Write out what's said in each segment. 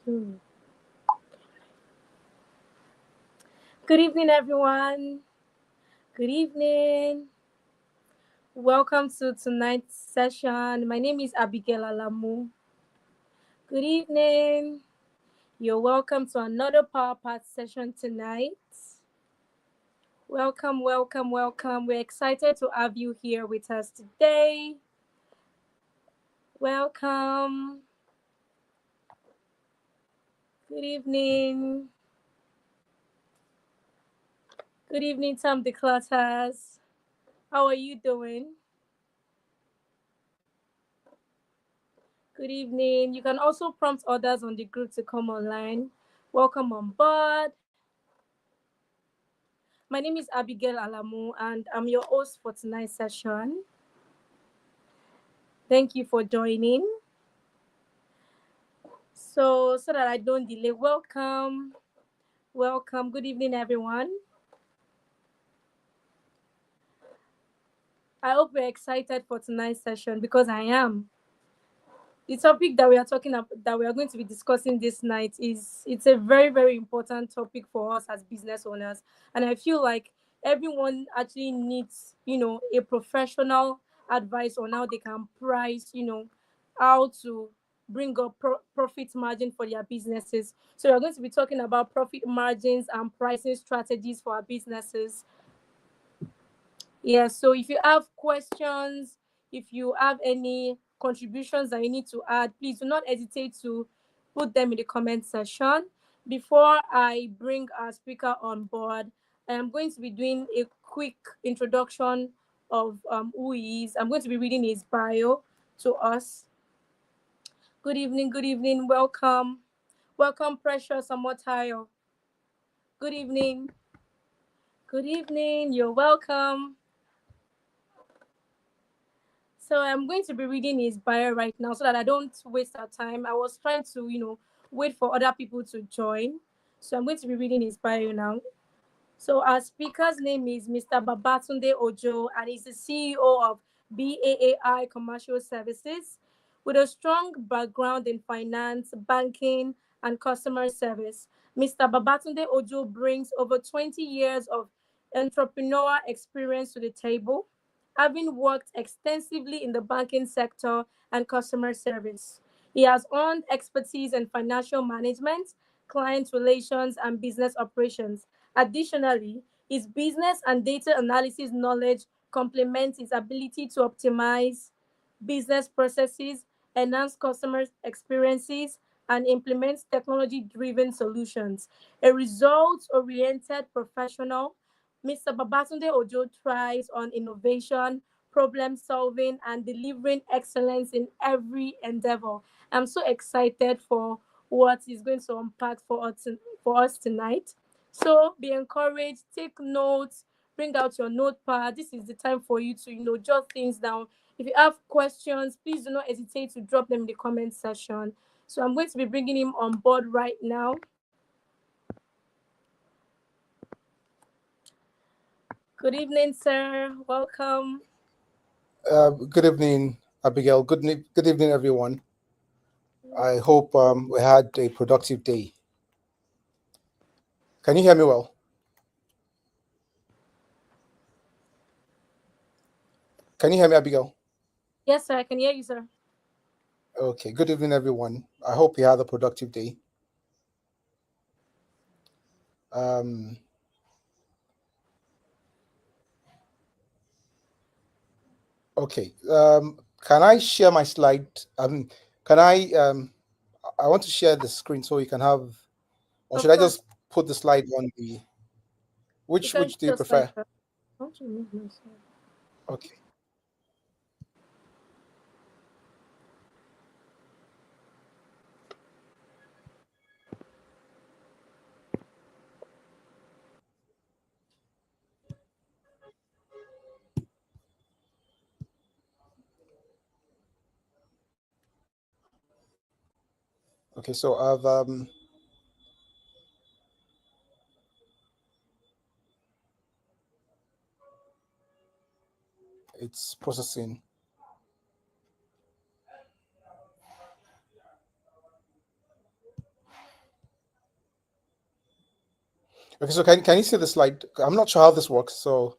Hmm. Good evening, everyone. Good evening. Welcome to tonight's session. My name is Abigail Alamu. Good evening. You're welcome to another Power Path session tonight. Welcome, welcome, welcome. We're excited to have you here with us today. Welcome. Good evening. Good evening, Tom Declutters. How are you doing? Good evening. You can also prompt others on the group to come online. Welcome on board. My name is Abigail Alamu, and I'm your host for tonight's session. Thank you for joining. So that I don't delay, welcome. Welcome. Good evening, everyone. I hope you're excited for tonight's session because I am. The topic that we are talking about, that we are going to be discussing this night, is it's a very, very important topic for us as business owners, and I feel like everyone actually needs a professional advice on how they can price, how to bring up profit margin for their businesses. So we're going to be talking about profit margins and pricing strategies for our businesses. Yeah, so if you have questions, if you have any contributions that you need to add, please do not hesitate to put them in the comment section. Before I bring our speaker on board, I am going to be doing a quick introduction of who he is. I'm going to be reading his bio to us. Good evening, welcome. Welcome, Precious Amotayo. Good evening. Good evening, you're welcome. So I'm going to be reading his bio right now so that I don't waste our time. I was trying to, wait for other people to join. So I'm going to be reading his bio now. So our speaker's name is Mr. Babatunde Ojo, and he's the CEO of BAAI Commercial Services with a strong background in finance, banking, and customer service. Mr. Babatunde Ojo brings over 20 years of entrepreneurial experience to the table, having worked extensively in the banking sector and customer service. He has earned expertise in financial management, client relations, and business operations. Additionally, his business and data analysis knowledge complements his ability to optimize business processes, enhance customer experiences, and implement technology driven solutions. A results oriented professional, Mr. Babatunde Ojo thrives on innovation, problem solving, and delivering excellence in every endeavor. I'm so excited for what he's going to unpack for us tonight. So be encouraged, take notes, bring out your notepad. This is the time for you to, jot things down. If you have questions, please do not hesitate to drop them in the comment section. So I'm going to be bringing him on board right now. Good evening, sir. Welcome. Good evening, Abigail. Good evening, everyone. I hope we had a productive day. Can you hear me well? Can you hear me, Abigail? Yes, sir. I can hear you, sir. Okay. Good evening, everyone. I hope you had a productive day. Um, okay. Can I share my slide? Can I? I want to share the screen so you can have, or should Of I course. just put the slide on the? You can Which do you just like prefer? that. I want to remove myself. Okay. Okay. So I've it's processing. Okay, so can you see the slide? I'm not sure how this works, so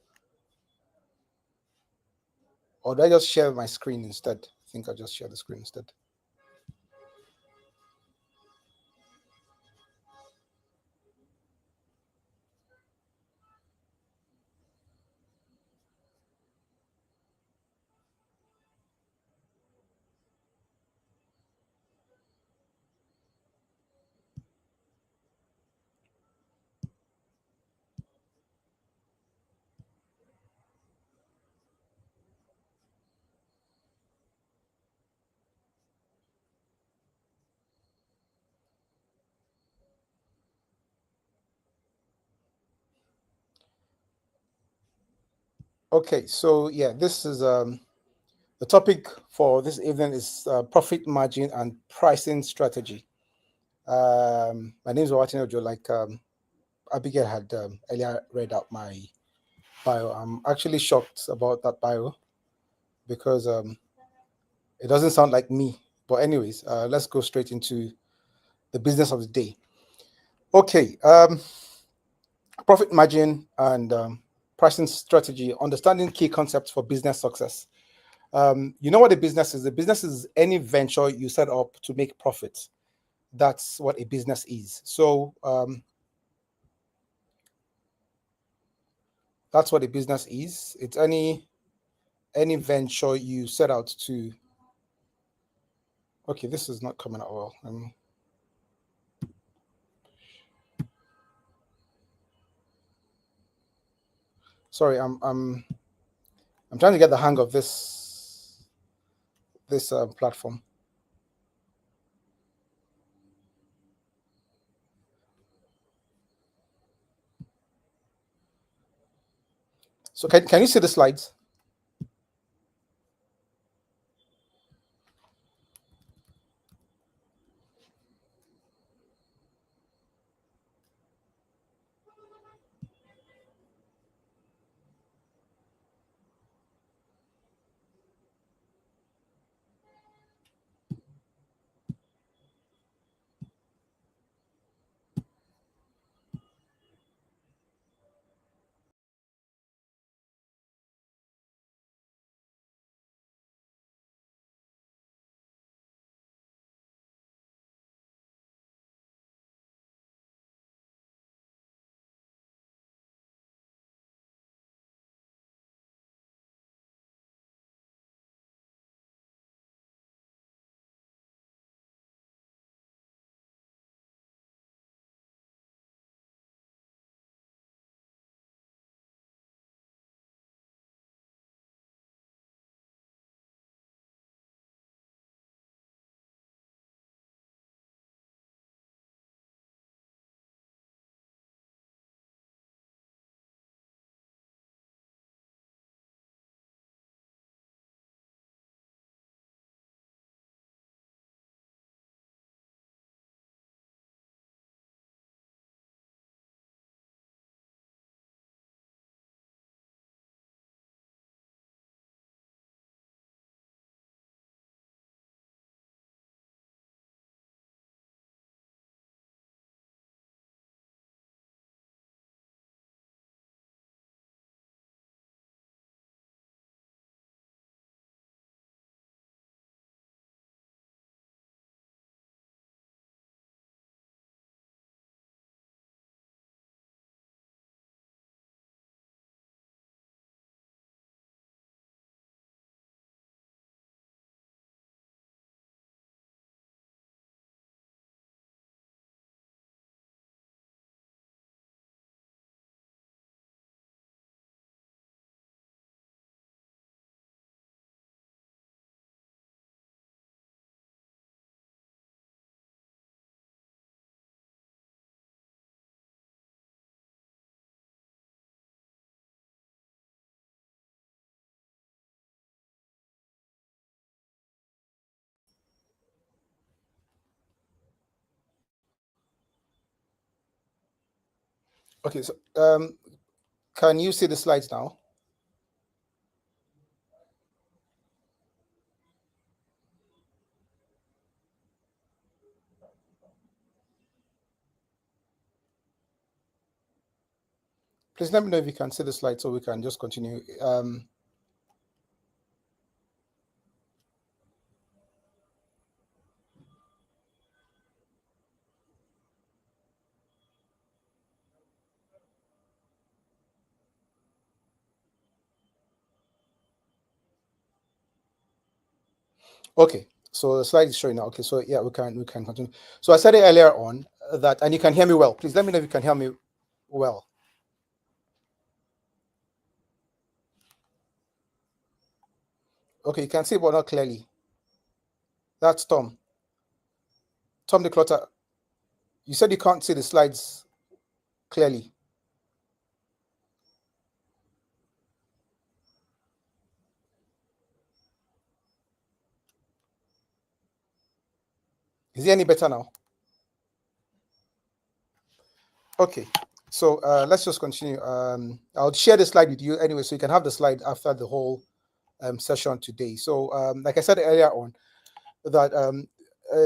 or do I just share my screen instead? I think I'll just share the screen instead. Okay, so yeah, this is the topic for this evening is profit margin and pricing strategy. My name is Watin Ojo. Like Abigail had earlier read out my bio. I'm actually shocked about that bio because it doesn't sound like me. But anyways, let's go straight into the business of the day. Okay, profit margin and pricing strategy, understanding key concepts for business success. You know what a business is? A business is any venture you set up to make profits. That's what a business is. So that's what a business is. It's any venture you set out to. Okay, this is not coming out well. Sorry, I'm trying to get the hang of this platform. So can you see the slides? Okay, so can you see the slides now? Please let me know if you can see the slide so we can just continue. Okay, so the slide is showing now. Okay, so yeah, we can continue. So I said it earlier on that, and you can hear me well. Please let me know if you can hear me well. Okay, you can see but not clearly. That's Tom. Tom the Clutter. You said you can't see the slides clearly. Is it any better now? Okay, so let's just continue. I'll share the slide with you anyway, so you can have the slide after the whole session today. So like I said earlier on, that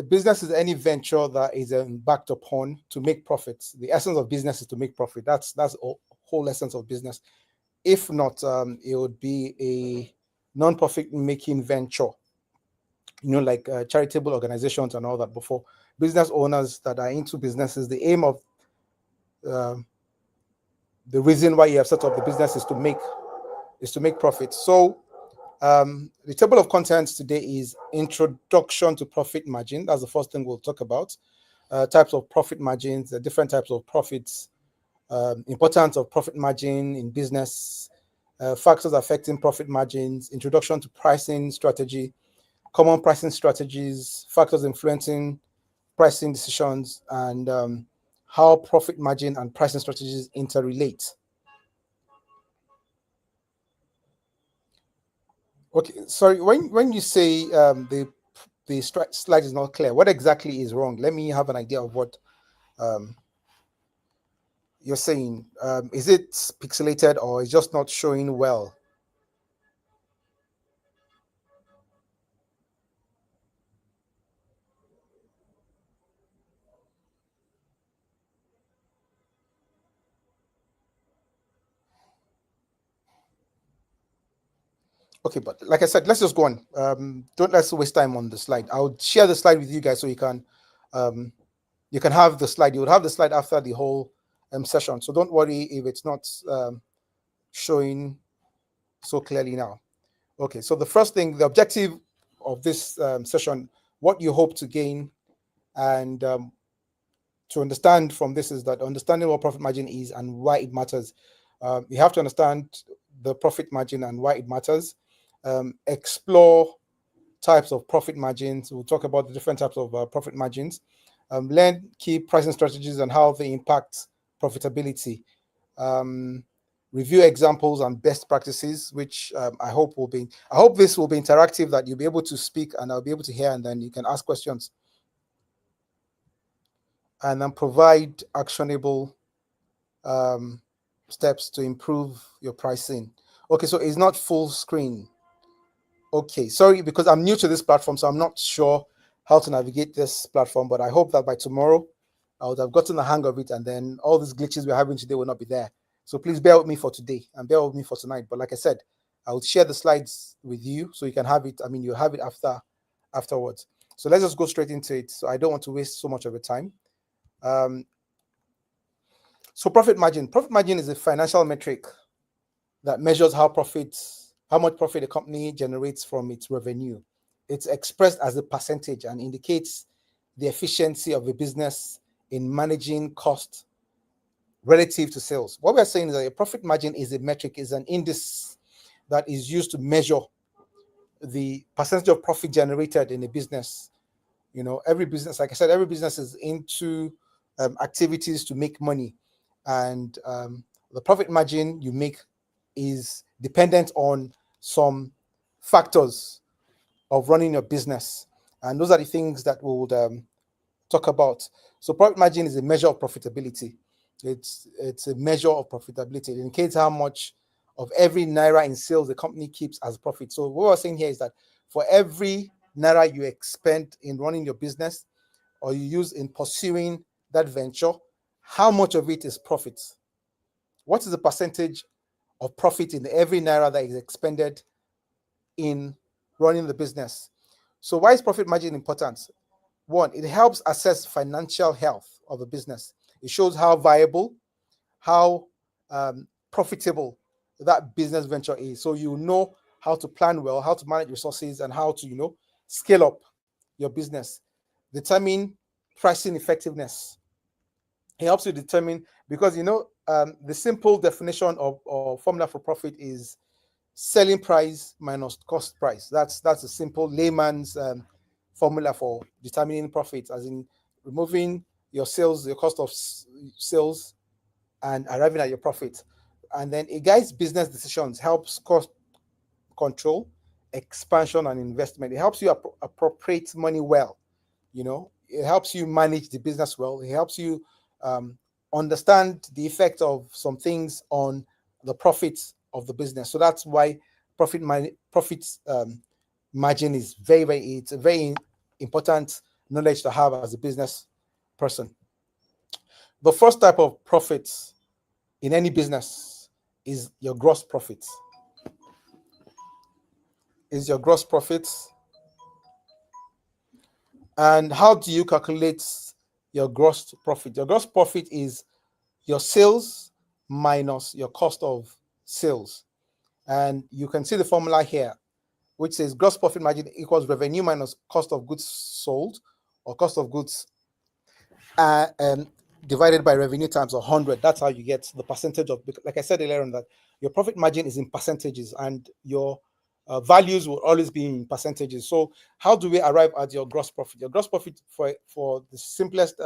business is any venture that is embarked upon to make profits. The essence of business is to make profit. That's the whole essence of business. If not, it would be a non-profit making venture, like charitable organizations and all that. Before business owners that are into businesses, the aim of the reason why you have set up the business is to make profit. So the table of contents today is introduction to profit margin. That's the first thing we'll talk about. Types of profit margins, the different types of profits, importance of profit margin in business, factors affecting profit margins, introduction to pricing strategy, common pricing strategies, factors influencing pricing decisions, and how profit margin and pricing strategies interrelate. Okay, sorry, when you say the slide is not clear, what exactly is wrong? Let me have an idea of what you're saying. Is it pixelated or is just not showing well? Okay, but like I said, let's just go on. Let's waste time on the slide. I'll share the slide with you guys so you can have the slide. You would have the slide after the whole session. So don't worry if it's not showing so clearly now. Okay, so the first thing, the objective of this session, what you hope to gain and to understand from this is that understanding what profit margin is and why it matters. You have to understand the profit margin and why it matters. Explore types of profit margins. We'll talk about the different types of profit margins. Learn key pricing strategies and how they impact profitability. Review examples and best practices, which I hope this will be interactive, that you'll be able to speak and I'll be able to hear, and then you can ask questions. And then provide actionable steps to improve your pricing. Okay, so it's not full screen. Okay, sorry, because I'm new to this platform, so I'm not sure how to navigate this platform, but I hope that by tomorrow I would have gotten the hang of it, and then all these glitches we're having today will not be there. So please bear with me for today and bear with me for tonight. But like I said, I will share the slides with you so you can have it. I mean, you'll have it afterwards. So let's just go straight into it. So I don't want to waste so much of your time. So profit margin. Profit margin is a financial metric that measures how much profit a company generates from its revenue. It's expressed as a percentage and indicates the efficiency of a business in managing cost relative to sales. What we're saying is that a profit margin is a metric, is an index that is used to measure the percentage of profit generated in a business. Every business, like I said, every business is into activities to make money, and the profit margin you make is dependent on some factors of running your business, and those are the things that we would talk about. So profit margin is a measure of profitability. It's a measure of profitability. It indicates how much of every naira in sales the company keeps as profit. So what we're saying here is that for every naira you expend in running your business or you use in pursuing that venture, how much of it is profit? what is the percentage of profit in every naira that is expended in running the business? So why is profit margin important? One, it helps assess financial health of a business. It shows how viable, how profitable that business venture is. So you know how to plan well, how to manage resources, and how to scale up your business. Determine pricing effectiveness. It helps you determine, because the simple definition or formula for profit is selling price minus cost price. That's a simple layman's formula for determining profit, as in removing your cost of sales, and arriving at your profit. And then it guides business decisions, helps cost control, expansion, and investment. It helps you appropriate money well. It helps you manage the business well. It helps you understand the effect of some things on the profits of the business. So that's why profit margin is it's a very important knowledge to have as a business person. The first type of profits in any business is your gross profits. And how do you calculate your gross profit? Your gross profit is your sales minus your cost of sales. And you can see the formula here, which says gross profit margin equals revenue minus cost of goods sold, or cost of goods divided by revenue times 100. That's how you get the percentage of, like I said earlier on, that your profit margin is in percentages, and your values will always be in percentages. So how do we arrive at your gross profit? Your gross profit, for the simplest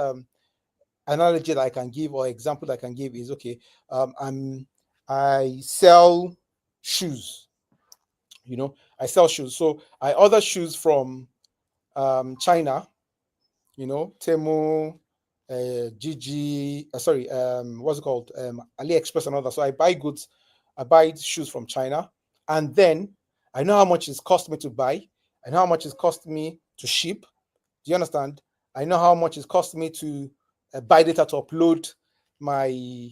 analogy that I can give, or example that I can give, is I sell shoes. I sell shoes. So I order shoes from China, Temu, Gigi, what's it called? AliExpress and all that. So I buy shoes from China, and then I know how much it's cost me to buy. I know how much it's cost me to ship. Do you understand? I know how much it's cost me to buy data to upload my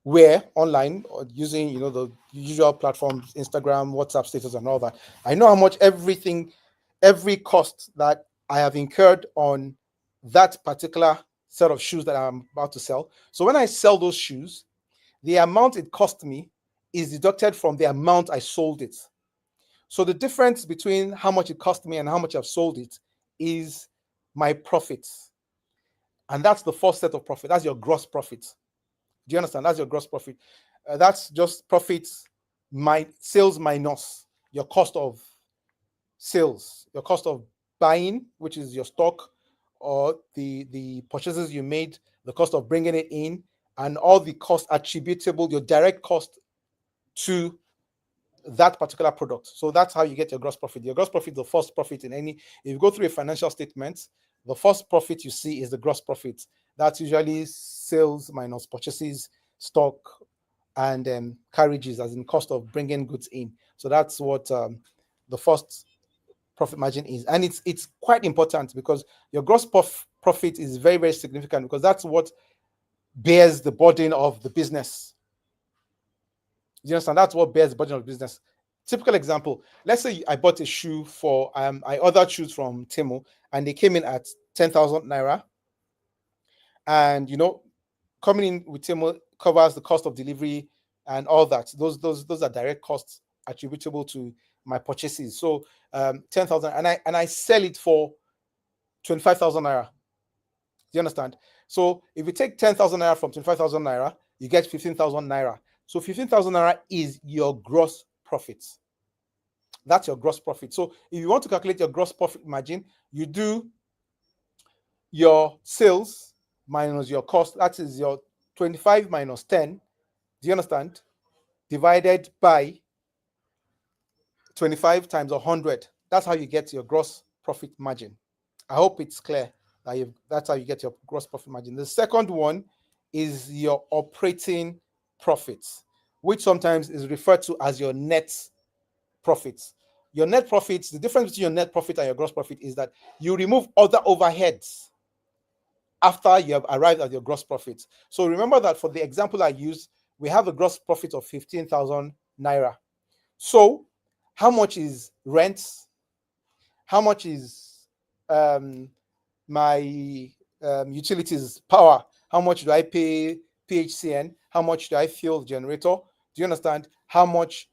wear online, or using the usual platforms, Instagram, WhatsApp status, and all that. I know how much every cost that I have incurred on that particular set of shoes that I'm about to sell. So when I sell those shoes, the amount it cost me is deducted from the amount I sold it. So the difference between how much it cost me and how much I've sold it is my profits. And that's the first set of profit. That's your gross profit. Do you understand? That's your gross profit. That's just profits, sales minus your cost of sales, your cost of buying, which is your stock, or the purchases you made, the cost of bringing it in, and all the cost attributable, your direct cost to that particular product. So that's how you get your gross profit. Your gross profit, the first profit in any, if you go through a financial statement, the first profit you see is the gross profit. That's usually sales minus purchases, stock, and carriages, as in cost of bringing goods in. So that's what the first profit margin is. And it's quite important, because your gross profit is very, very significant, because that's what bears the burden of the business. Do you understand? That's what bears the burden of the business. Typical example, let's say I bought a shoe I ordered shoes from Temu, and they came in at 10,000 naira. And coming in with Temu covers the cost of delivery and all that. Those are direct costs attributable to my purchases. So 10,000, and I sell it for 25,000 naira. Do you understand? So if you take 10,000 naira from 25,000 naira, you get 15,000 naira. So 15,000 naira is your gross profit. That's your gross profit. So if you want to calculate your gross profit margin, you do your sales minus your cost. That is your 25 minus 10. Do you understand? Divided by 25 times 100. That's how you get your gross profit margin. I hope it's clear that that's how you get your gross profit margin. The second one is your operating profits, which sometimes is referred to as your net profits. Your net profits, the difference between your net profit and your gross profit is that you remove other overheads after you have arrived at your gross profit. So remember that for the example I used, we have a gross profit of 15,000 naira. So how much is rent? How much is my utilities, power? How much do I pay PHCN? How much do I fuel the generator? Do you understand? How much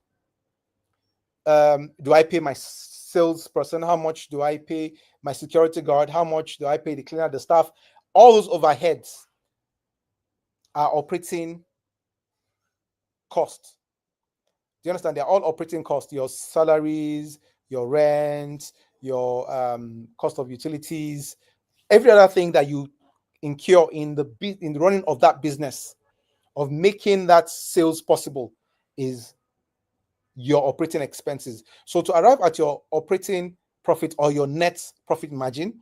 do I pay my salesperson? How much do I pay my security guard? How much do I pay the cleaner, the staff? All those overheads are operating costs. Do you understand? They're all operating costs. Your salaries, your rent, your cost of utilities, every other thing that you incur in the running of that business, of making that sales possible, is your operating expenses. So to arrive at your operating profit or your net profit margin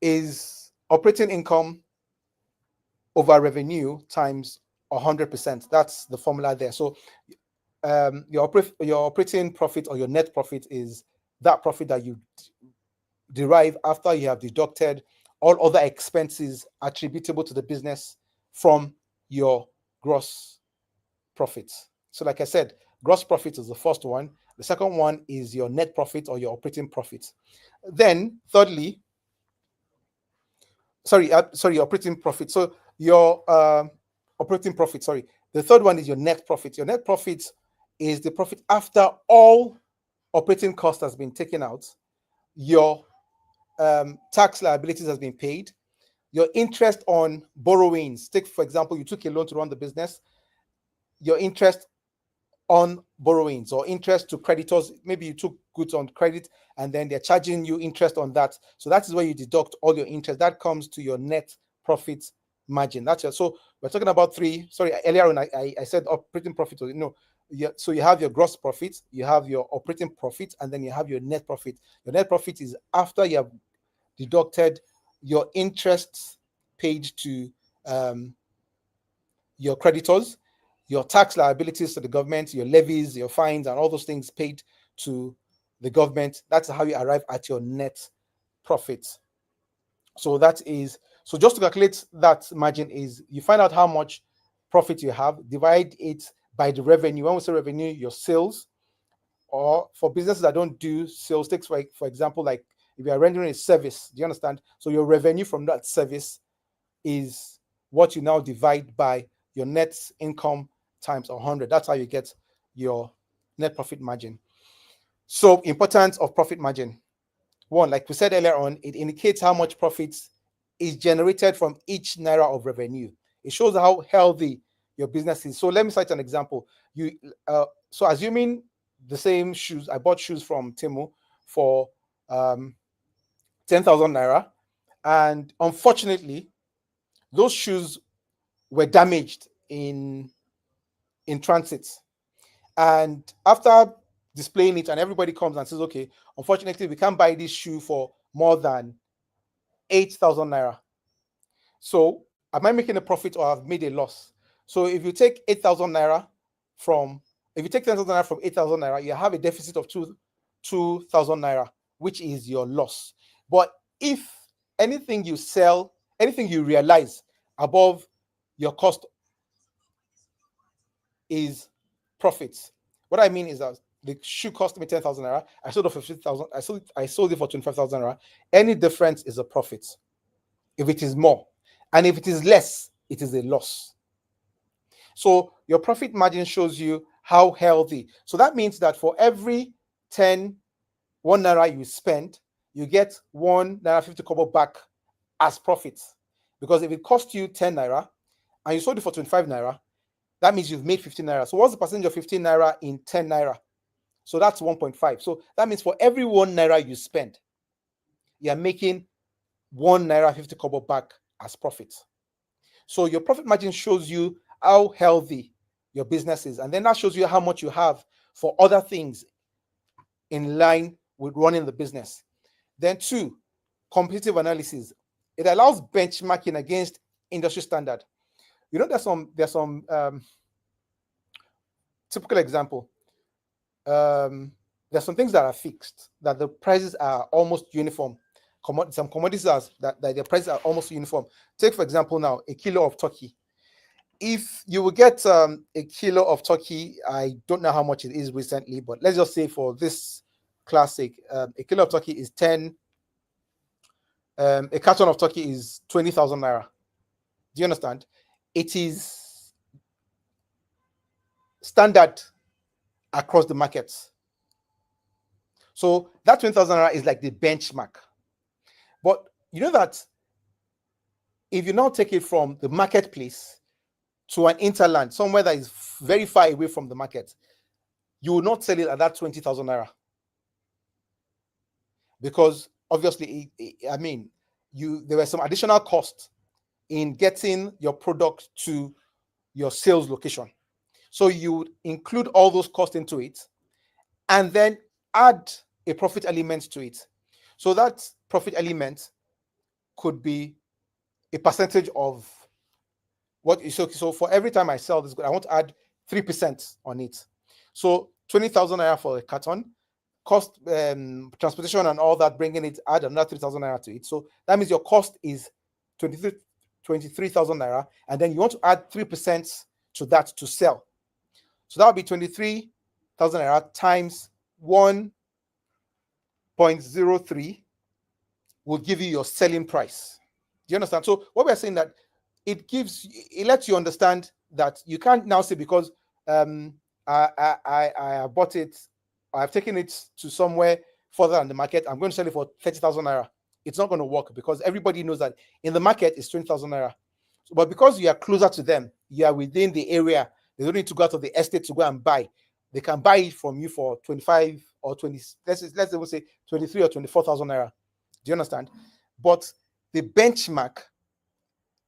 is operating income over revenue times 100%. That's the formula there. So your operating profit or your net profit is that profit that you derive after you have deducted all other expenses attributable to the business from your gross profits. So like I said, gross profit is the first one. The second one is your net profit or your operating profit. Then thirdly, operating profit. So your operating profit, sorry. The third one is your net profit. Your net profit is the profit after all operating cost has been taken out, your tax liabilities has been paid, your interest on borrowings. Take, for example, you took a loan to run the business, your interest on borrowings or interest to creditors. Maybe you took goods on credit and then they're charging you interest on that. So that is where you deduct all your interest. That comes to your net profit margin. That's your, so we're talking about three. Sorry, earlier on I said operating profit. So you have your gross profit, you have your operating profit, and then you have your net profit. Your net profit is after you have deducted your interest paid to your creditors, your tax liabilities to the government, your levies, your fines, and all those things paid to the government. That's how you arrive at your net profit. So just to calculate that margin is you find out how much profit you have, divide it by the revenue. When we say revenue, your sales, or for businesses that don't do sales, takes for example, like if you are rendering a service, do you understand? So your revenue from that service is what you now divide by your net income times 100. That's how you get your net profit margin. So importance of profit margin. One, like we said earlier on, it indicates how much profit is generated from each naira of revenue. It shows how healthy your business is. So let me cite an example. So assuming the same shoes, I bought shoes from Temu for 10,000 naira, and unfortunately, those shoes were damaged in transit. And after displaying it, and everybody comes and says, okay, unfortunately, we can't buy this shoe for more than 8,000 naira. So am I making a profit or I've made a loss? So if you take 8,000 naira if you take 10,000 naira from 8,000 naira, you have a deficit of 2,000 naira, which is your loss. But if anything you sell, anything you realize above your cost is profits. What I mean is that the shoe cost me 10,000 naira. I sold it for 50,000. I sold it for 25,000 naira. Any difference is a profit. If it is more, and if it is less, it is a loss. So your profit margin shows you how healthy. So that means that for every 1 naira you spend, you get 1 naira 50 kobo back as profit. Because if it cost you 10 naira and you sold it for 25 naira, that means you've made 15 naira. So what's the percentage of 15 naira in 10 naira? So that's 1.5. So that means for every 1 naira you spend, you're making 1 naira 50 kobo back as profit. So your profit margin shows you how healthy your business is. And then that shows you how much you have for other things in line with running the business. Then 2, competitive analysis. It allows benchmarking against industry standard. You know, there's some typical example. There's some things that are fixed, that the prices are almost uniform some commodities that their prices are almost uniform. Take, for example, now a kilo of turkey. If you will get a kilo of turkey, I don't know how much it is recently, but let's just say for this classic, a kilo of turkey is 10. A carton of turkey is 20,000 naira. Do you understand? It is standard across the markets. So that 20,000 naira is like the benchmark. But you know that if you now take it from the marketplace to an interland, somewhere that is very far away from the market, you will not sell it at that 20,000 naira. Because obviously, there were some additional costs in getting your product to your sales location. So you would include all those costs into it and then add a profit element to it. So that profit element could be a percentage of what is okay. So for every time I sell this good, I want to add 3% on it. So 20,000 naira for a carton, cost transportation and all that, bringing it, add another 3,000 naira to it. So that means your cost is 23,000 naira, and then you want to add 3% to that to sell. So that would be 23,000 naira times 1.03 will give you your selling price. Do you understand? So what we're saying that it lets you understand that you can't now say because I bought it, I've taken it to somewhere further in the market, I'm going to sell it for 30,000 naira. It's not going to work because everybody knows that in the market it's 20,000 naira. But because you are closer to them, you are within the area, they don't need to go out of the estate to go and buy. They can buy it from you for 25 or 20, let's even say 23 or 24,000 naira. Do you understand? But the benchmark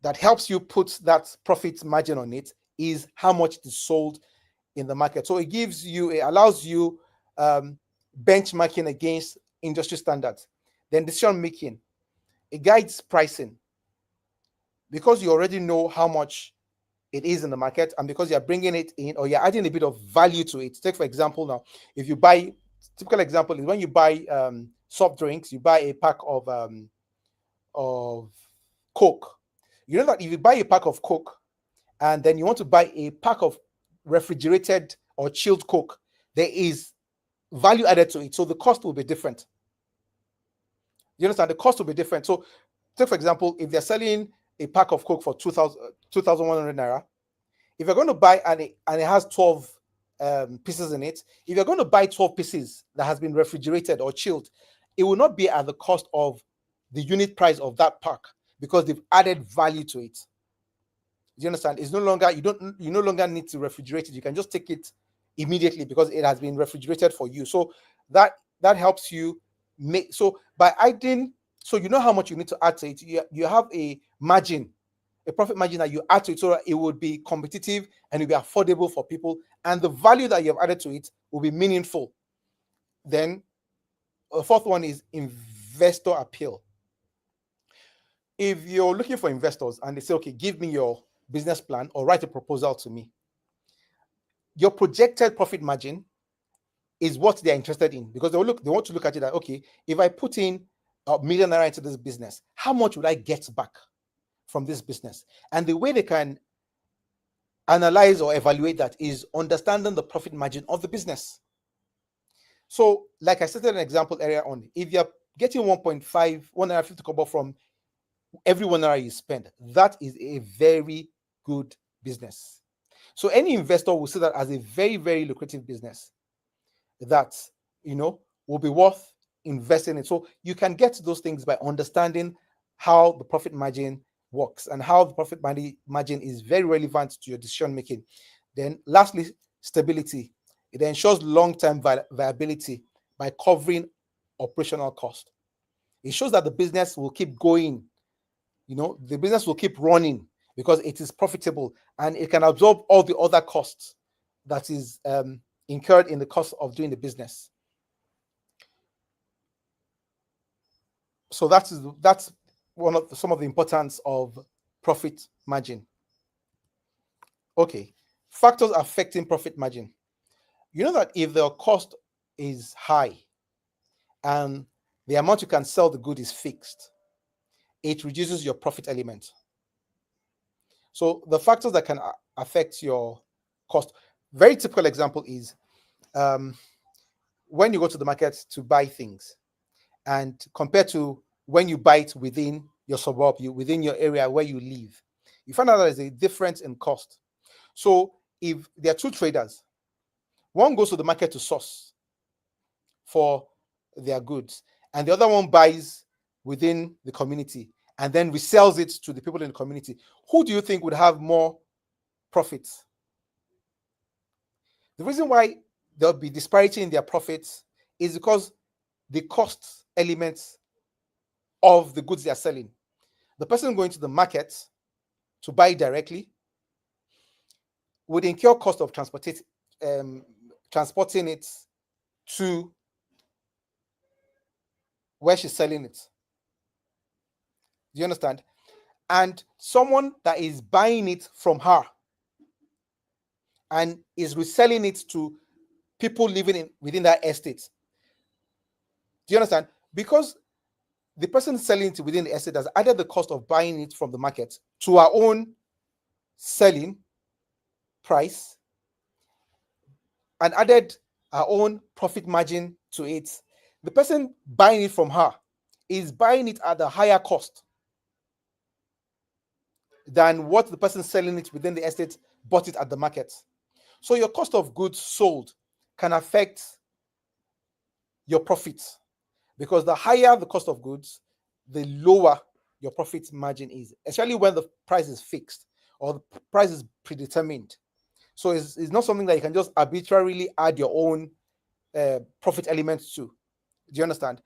that helps you put that profit margin on it is how much it is sold in the market. So it allows you benchmarking against industry standards. Then decision making, it guides pricing because you already know how much it is in the market, and because you're bringing it in or you're adding a bit of value to it. Take for example now, if you buy, typical example is when you buy soft drinks, you buy a pack of Coke. You know that if you buy a pack of Coke and then you want to buy a pack of refrigerated or chilled Coke, there is value added to it. So the cost will be different. You understand? The cost will be different. So take for example, if they're selling a pack of Coke for 2,100 naira, if you're going to buy and it has 12 pieces in it, if you're going to buy 12 pieces that has been refrigerated or chilled, it will not be at the cost of the unit price of that pack because they've added value to it. Do you understand? It's no longer, you no longer need to refrigerate it. You can just take it immediately because it has been refrigerated for you. So that helps you make, so by adding, so you know how much you need to add to it. You have a margin, a profit margin that you add to it so that it would be competitive and it'll be affordable for people, and the value that you have added to it will be meaningful. Then the fourth one is investor appeal. If you're looking for investors and they say, okay, give me your business plan or write a proposal to me, your projected profit margin is what they're interested in, because they want to look at it that, okay, if I put in $1 million into this business, how much would I get back from this business? And the way they can analyze or evaluate that is understanding the profit margin of the business. So like I said an example earlier on, if you're getting 1.50 kobo from every 1 naira you spend, that is a very good business. So any investor will see that as a very, very lucrative business that, will be worth investing in. So you can get to those things by understanding how the profit margin works and how the profit margin is very relevant to your decision making. Then lastly, stability. It ensures long-term viability by covering operational cost. It shows that the business will keep going. The business will keep running because it is profitable and it can absorb all the other costs that is incurred in the cost of doing the business. So that's some of the importance of profit margin. Okay, factors affecting profit margin. You know that if the cost is high and the amount you can sell the good is fixed. It reduces your profit element. So the factors that can affect your cost, very typical example is when you go to the market to buy things, and compared to when you buy it within your suburb, within your area where you live, you find out there's a difference in cost. So if there are two traders, one goes to the market to source for their goods, and the other one buys within the community and then resells it to the people in the community, who do you think would have more profits? The reason why there'll be disparity in their profits is because the cost elements of the goods they are selling. The person going to the market to buy directly would incur cost of transporting it to where she's selling it. Do you understand? And someone that is buying it from her and is reselling it to people living within that estate. Do you understand? Because the person selling it within the estate has added the cost of buying it from the market to our own selling price and added our own profit margin to it. The person buying it from her is buying it at a higher cost than what the person selling it within the estate bought it at the market. So your cost of goods sold can affect your profits, because the higher the cost of goods, the lower your profit margin is, especially when the price is fixed or the price is predetermined. So it's not something that you can just arbitrarily add your own profit elements to. Do you understand?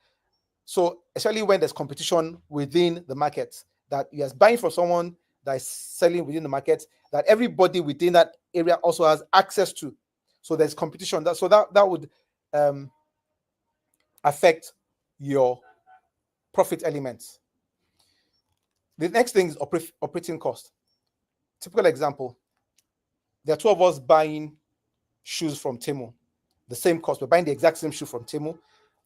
So especially when there's competition within the market, that you're buying from someone that is selling within the market, that everybody within that area also has access to. So there's competition. That would affect your profit elements. The next thing is operating cost. Typical example, there are two of us buying shoes from Temu. The same cost. We're buying the exact same shoe from Temu.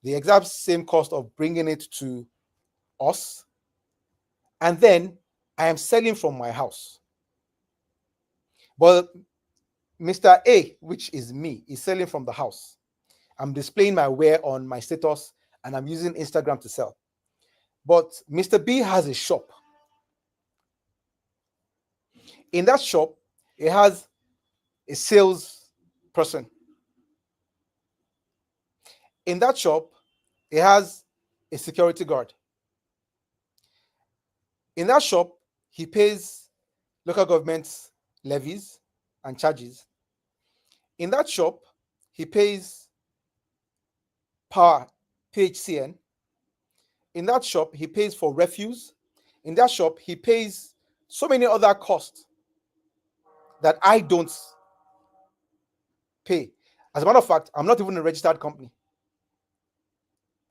The exact same cost of bringing it to us. And then I am selling from my house. But Mr. A, which is me, is selling from the house. I'm displaying my wear on my status and I'm using Instagram to sell. But Mr. B has a shop. In that shop, it has a sales person. In that shop, it has a security guard. In that shop, he pays local government levies and charges. In that shop, he pays power, PHCN. In that shop, he pays for refuse. In that shop, he pays so many other costs that I don't pay. As a matter of fact, I'm not even a registered company.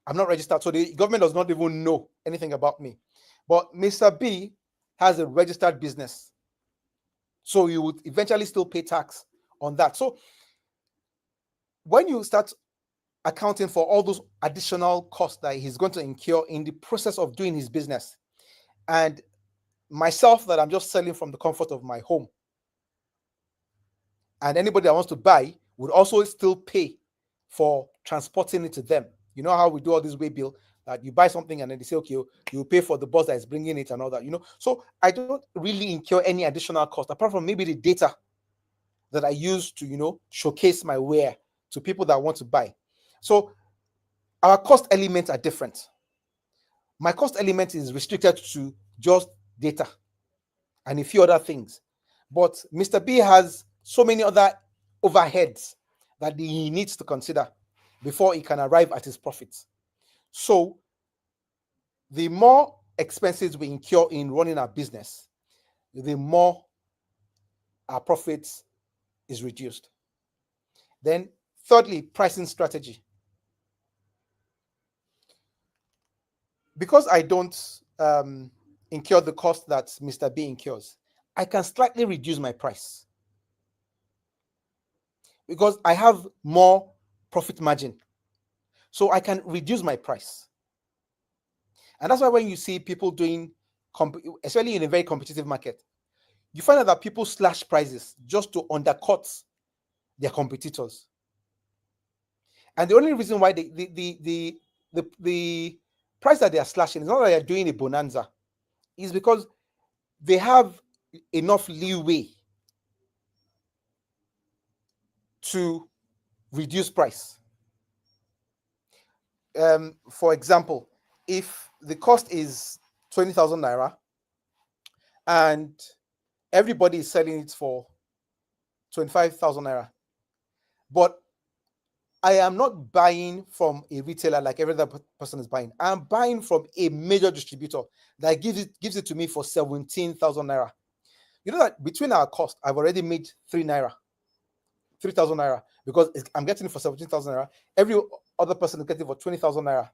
I'm not registered, so the government does not even know anything about me. But Mr. B has a registered business, so you would eventually still pay tax on that. So when you start accounting for all those additional costs that he's going to incur in the process of doing his business, and myself that I'm just selling from the comfort of my home, and anybody that wants to buy would also still pay for transporting it to them. You know how we do all this way bill, that you buy something and then they say, okay, you pay for the bus that is bringing it and all that, So I don't really incur any additional cost apart from maybe the data that I use to, showcase my wear to people that want to buy. So our cost elements are different. My cost element is restricted to just data and a few other things. But Mr. B has so many other overheads that he needs to consider before he can arrive at his profits. So the more expenses we incur in running our business, the more our profits is reduced. Then thirdly, pricing strategy. Because I don't incur the cost that Mr. B incurs, I can slightly reduce my price because I have more profit margin. So I can reduce my price. And that's why when you see people doing, especially in a very competitive market, you find out that people slash prices just to undercut their competitors. And the only reason why the price that they are slashing is not that they are doing a bonanza, is because they have enough leeway to reduce price. For example, if the cost is 20,000 naira and everybody is selling it for 25,000 naira, but I am not buying from a retailer like every other person is buying. I'm buying from a major distributor that gives it to me for 17,000 naira. You know that between our cost, I've already made 3,000 naira, because I'm getting it for 17,000 naira. Every other person is getting it for 20,000 naira.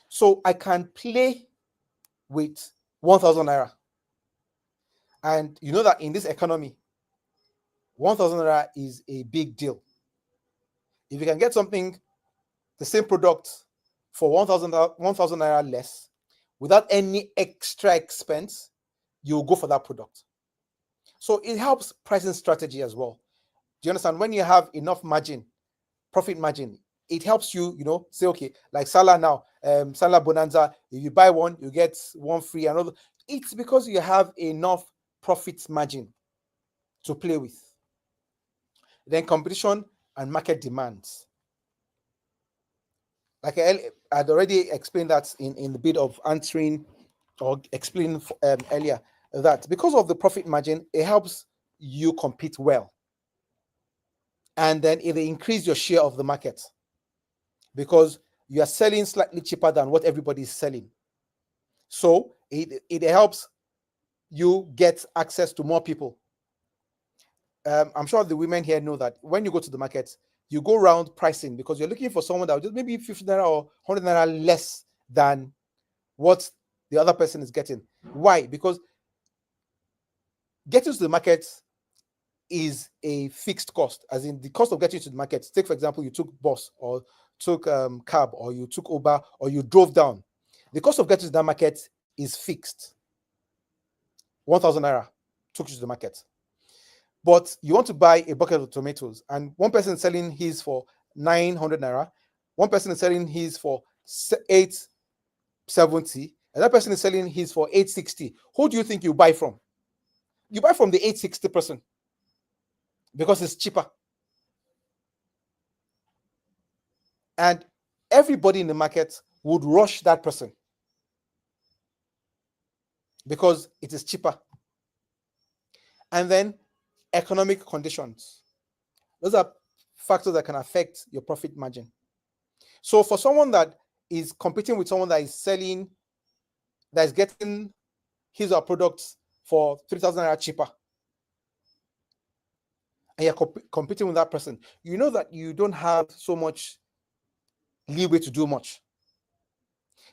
So I can play with 1,000 naira. And you know that in this economy, 1,000 naira is a big deal. If you can get something, the same product, for 1,000 naira less, without any extra expense, you'll go for that product. So it helps pricing strategy as well. Do you understand? When you have enough margin, profit margin, it helps you, say, okay, like Salah now, Salah Bonanza, if you buy one, you get one free. Another. It's because you have enough profit margin to play with. Then competition and market demands. Like I'd already explained that in the bit of answering or explaining earlier, that because of the profit margin, it helps you compete well. And then it increase your share of the market because you are selling slightly cheaper than what everybody is selling. So it helps you get access to more people. I'm sure the women here know that when you go to the market, you go around pricing because you're looking for someone that will just maybe 50 naira or 100 naira less than what the other person is getting. Why? Because getting to the market is a fixed cost, as in the cost of getting to the market. Take, for example, you took bus or took cab or you took Uber or you drove down. The cost of getting to that market is fixed. 1,000 naira took you to the market. But you want to buy a bucket of tomatoes and one person is selling his for 900 naira, one person is selling his for 870, another person is selling his for 860. Who do you think you buy from? You buy from the 860 person because it's cheaper. And everybody in the market would rush that person because it is cheaper. And then economic conditions. Those are factors that can affect your profit margin. So for someone that is competing with someone that is selling, that is getting his or her products for 3,000 naira cheaper, and you're competing with that person, you know that you don't have so much leeway to do much.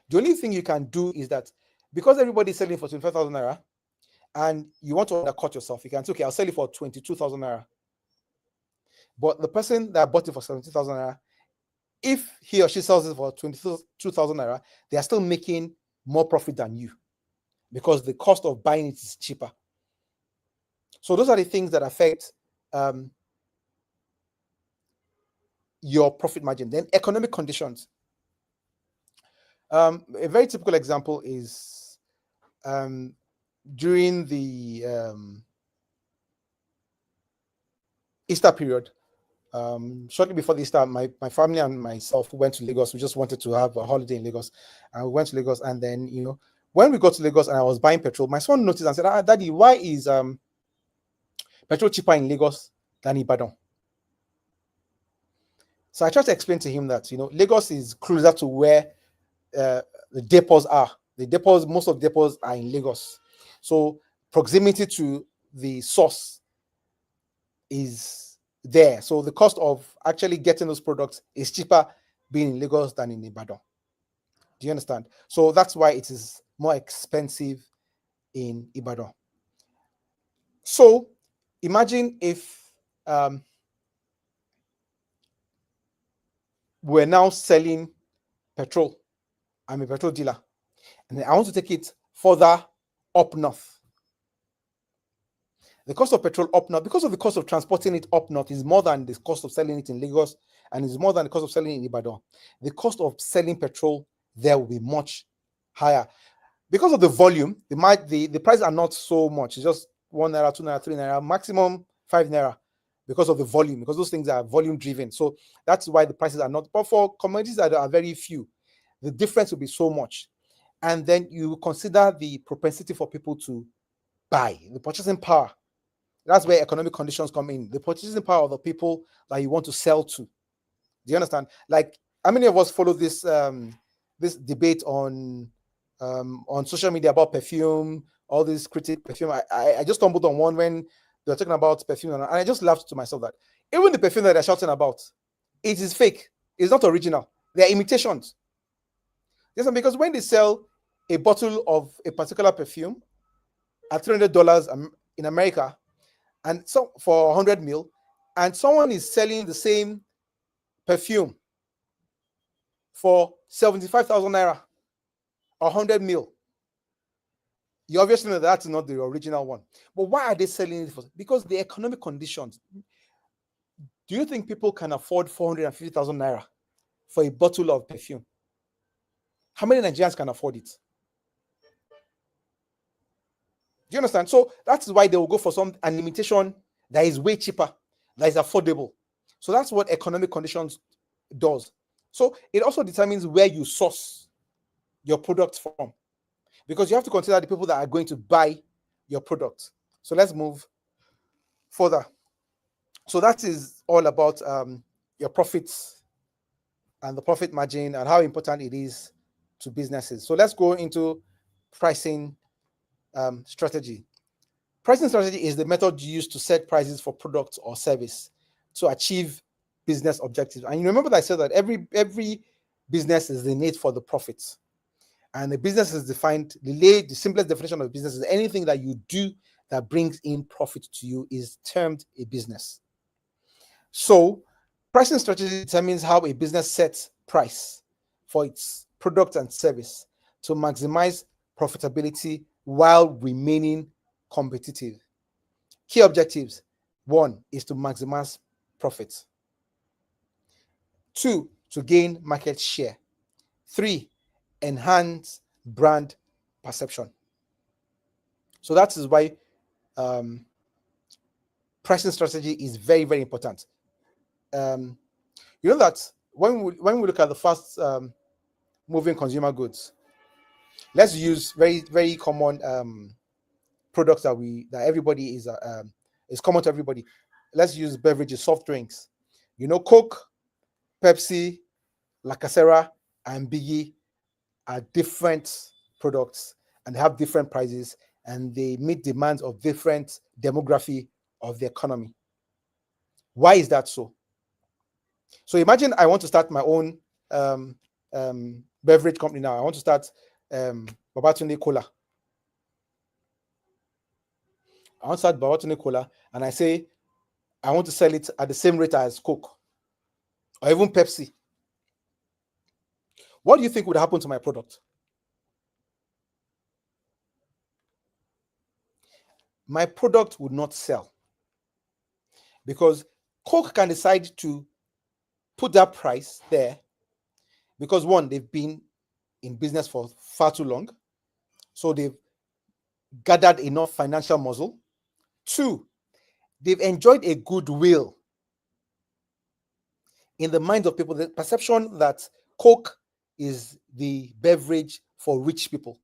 The only thing you can do is that because everybody is selling for 25,000 naira and you want to undercut yourself, you can say, okay, I'll sell it for 22,000 naira. But the person that bought it for 17,000 naira, if he or she sells it for 22,000 naira, they are still making more profit than you because the cost of buying it is cheaper. So those are the things that affect your profit margin. Then economic conditions. A very typical example is during the Easter period. Shortly before the Easter, my family and myself went to Lagos. We just wanted to have a holiday in Lagos. And we went to Lagos, and then, when we got to Lagos and I was buying petrol, my son noticed and said, Daddy, why is petrol cheaper in Lagos than Ibadan? So I tried to explain to him that, Lagos is closer to where the depots are. Most of the depots are in Lagos. So proximity to the source is there. So the cost of actually getting those products is cheaper being in Lagos than in Ibadan. Do you understand? So that's why it is more expensive in Ibadan. So imagine if we're now selling petrol. I'm a petrol dealer. And then I want to take it further up north. The cost of petrol up north, because of the cost of transporting it up north, is more than the cost of selling it in Lagos, and is more than the cost of selling it in Ibadan. The cost of selling petrol there will be much higher. Because of the volume, the prices are not so much. It's just 1 naira, 2 naira, 3 naira, maximum 5 naira, because of the volume, because those things are volume driven. So that's why the prices are not. But for commodities that are very few, the difference will be so much. And then you consider the propensity for people to buy, the purchasing power. That's where economic conditions come in. The purchasing power of the people that you want to sell to. Do you understand? Like, how many of us follow this this debate on social media about perfume? All this critic perfume. I just stumbled on one when they were talking about perfume, and I just laughed to myself that even the perfume that they're shouting about, it is fake. It's not original. They're imitations. Yes, because when they sell a bottle of a particular perfume at $300 in America, and so for 100 mil, and someone is selling the same perfume for 75,000 naira or 100 mil, you obviously know that's not the original one. But why are they selling it for? Because the economic conditions. Do you think people can afford 450,000 naira for a bottle of perfume? How many Nigerians can afford it? Do you understand? So that's why they will go for an imitation that is way cheaper, that is affordable. So that's what economic conditions does. So it also determines where you source your products from, because you have to consider the people that are going to buy your product. So let's move further. So that is all about your profits and the profit margin and how important it is to businesses. So let's go into pricing strategy. Pricing strategy is the method used to set prices for products or service to achieve business objectives. And you remember that I said that every business is the need for the profits. And the business is defined, the simplest definition of business is anything that you do that brings in profit to you is termed a business. So pricing strategy determines how a business sets price for its product and service to maximize profitability while remaining competitive. Key objectives: 1 is to maximize profit. 2, to gain market share. 3, enhance brand perception. So that is why pricing strategy is very, very important. You know that when we look at the fast moving consumer goods, let's use very, very common products that everybody is common to everybody. Let's use beverages, soft drinks. You know, Coke, Pepsi, Lacasera, and Biggie are different products, and they have different prices, and they meet demands of different demography of the economy. Why is that so? So imagine I want to start my own beverage company now. I want to start Babatunde Cola. I want to start Babatunde Cola, and I say I want to sell it at the same rate as Coke or even Pepsi. What do you think would happen to my product? My product would not sell, because Coke can decide to put that price there because, 1, they've been in business for far too long, so they've gathered enough financial muscle. 2, they've enjoyed a goodwill in the minds of people, the perception that Coke is the beverage for rich people.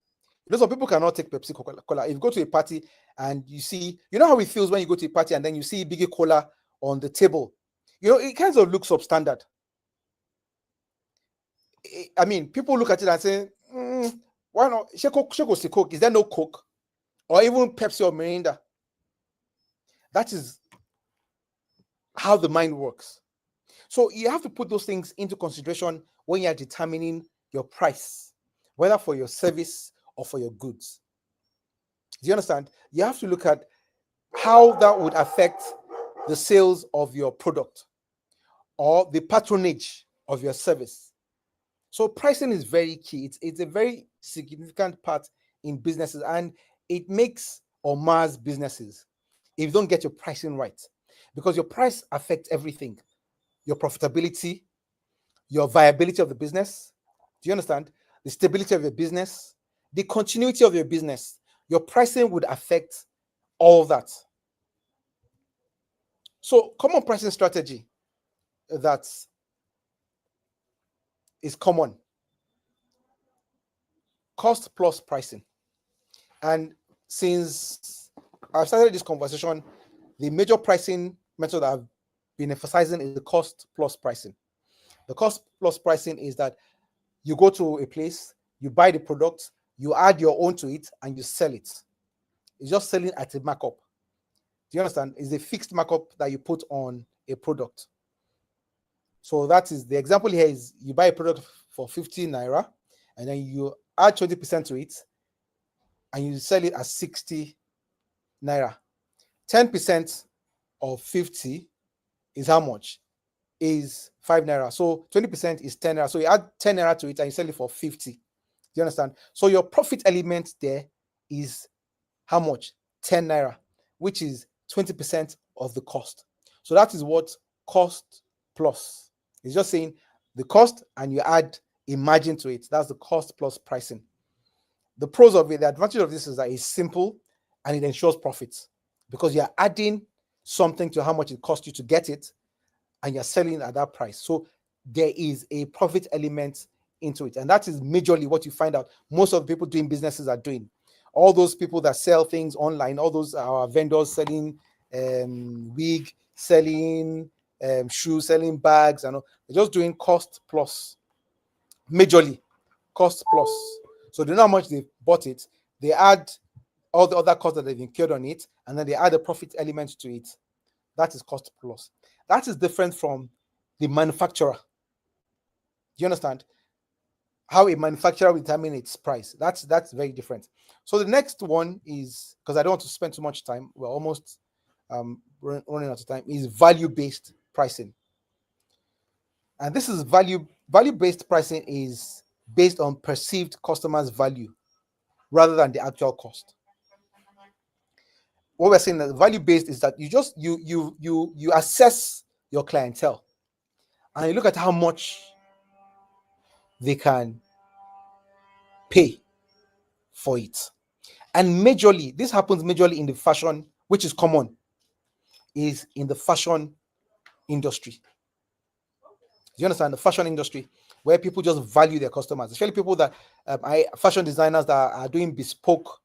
You know, some people cannot take Pepsi Cola. If you go to a party and you see, you know how it feels when you go to a party and then you see Biggie Cola on the table. You know, it kind of looks substandard. I mean, people look at it and say, why not? Sheko Coke. Is there no Coke? Or even Pepsi or Mirinda? That is how the mind works. So you have to put those things into consideration when you're determining your price, whether for your service or for your goods. Do you understand? You have to look at how that would affect the sales of your product or the patronage of your service. So pricing is very key. It's a very significant part in businesses, and it makes or mars businesses if you don't get your pricing right, because your price affects everything: your profitability, your viability of the business. Do you understand? The stability of your business, the continuity of your business. Your pricing would affect all of that. So, common pricing strategy that is common: cost plus pricing. And since I've started this conversation, the major pricing method I've been emphasizing is the cost plus pricing. The cost plus pricing is that you go to a place, you buy the product, you add your own to it, and you sell it. It's just selling at a markup. Do you understand? It's a fixed markup that you put on a product. So that is the example here: is you buy a product for 50 naira, and then you add 20% to it, and you sell it at 60 naira. 10% of 50 is how much? Is 5 naira. So 20% is 10 naira. So you add 10 naira to it and you sell it for 50. Do you understand? So your profit element there is how much? 10 naira, which is 20% of the cost. So that is what cost plus. It's just saying the cost and you add a margin to it. That's the cost plus pricing. The pros of it, the advantage of this is that it's simple and it ensures profits, because you're adding something to how much it costs you to get it, and you're selling at that price. So there is a profit element into it. And that is majorly what you find out most of the people doing businesses are doing. All those people that sell things online, all those are vendors selling wig, selling shoes, selling bags, and all. They're just doing cost plus, majorly cost plus. So they know how much they bought it, they add all the other costs that they've incurred on it, and then they add a profit element to it. That is cost plus. That is different from the manufacturer. Do you understand? How a manufacturer will determine its price. That's very different. So the next one is, because I don't want to spend too much time, we're almost running out of time, is value-based pricing. And this is value-based pricing is based on perceived customers' value rather than the actual cost. What we're saying that value-based is that you assess your clientele and you look at how much they can pay for it. And majorly, this happens majorly in the fashion, which is common, is in the fashion industry. Do you understand? The fashion industry, where people just value their customers, especially people that fashion designers that are doing bespoke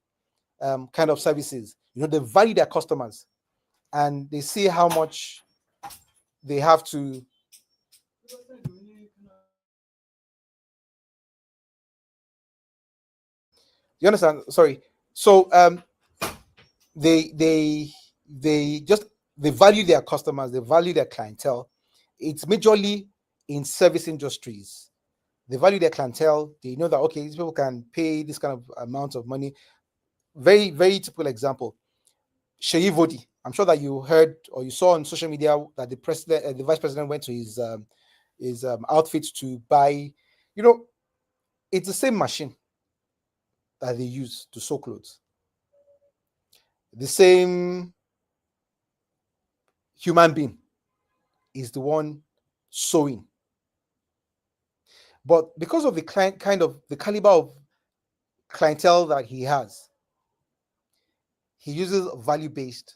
kind of services. They value their customers and they see how much they have to. You understand? Sorry. So they value their customers, they value their clientele. It's majorly in service industries. They value their clientele. They know that, okay, these people can pay this kind of amount of money. Very, very typical example. Sheyi Vodi. I'm sure that you heard or you saw on social media that the president, the vice president, went to his outfit to buy. It's the same machine that they use to sew clothes. The same human being is the one sewing. But because of the kind of the caliber of clientele that he has, he uses value-based.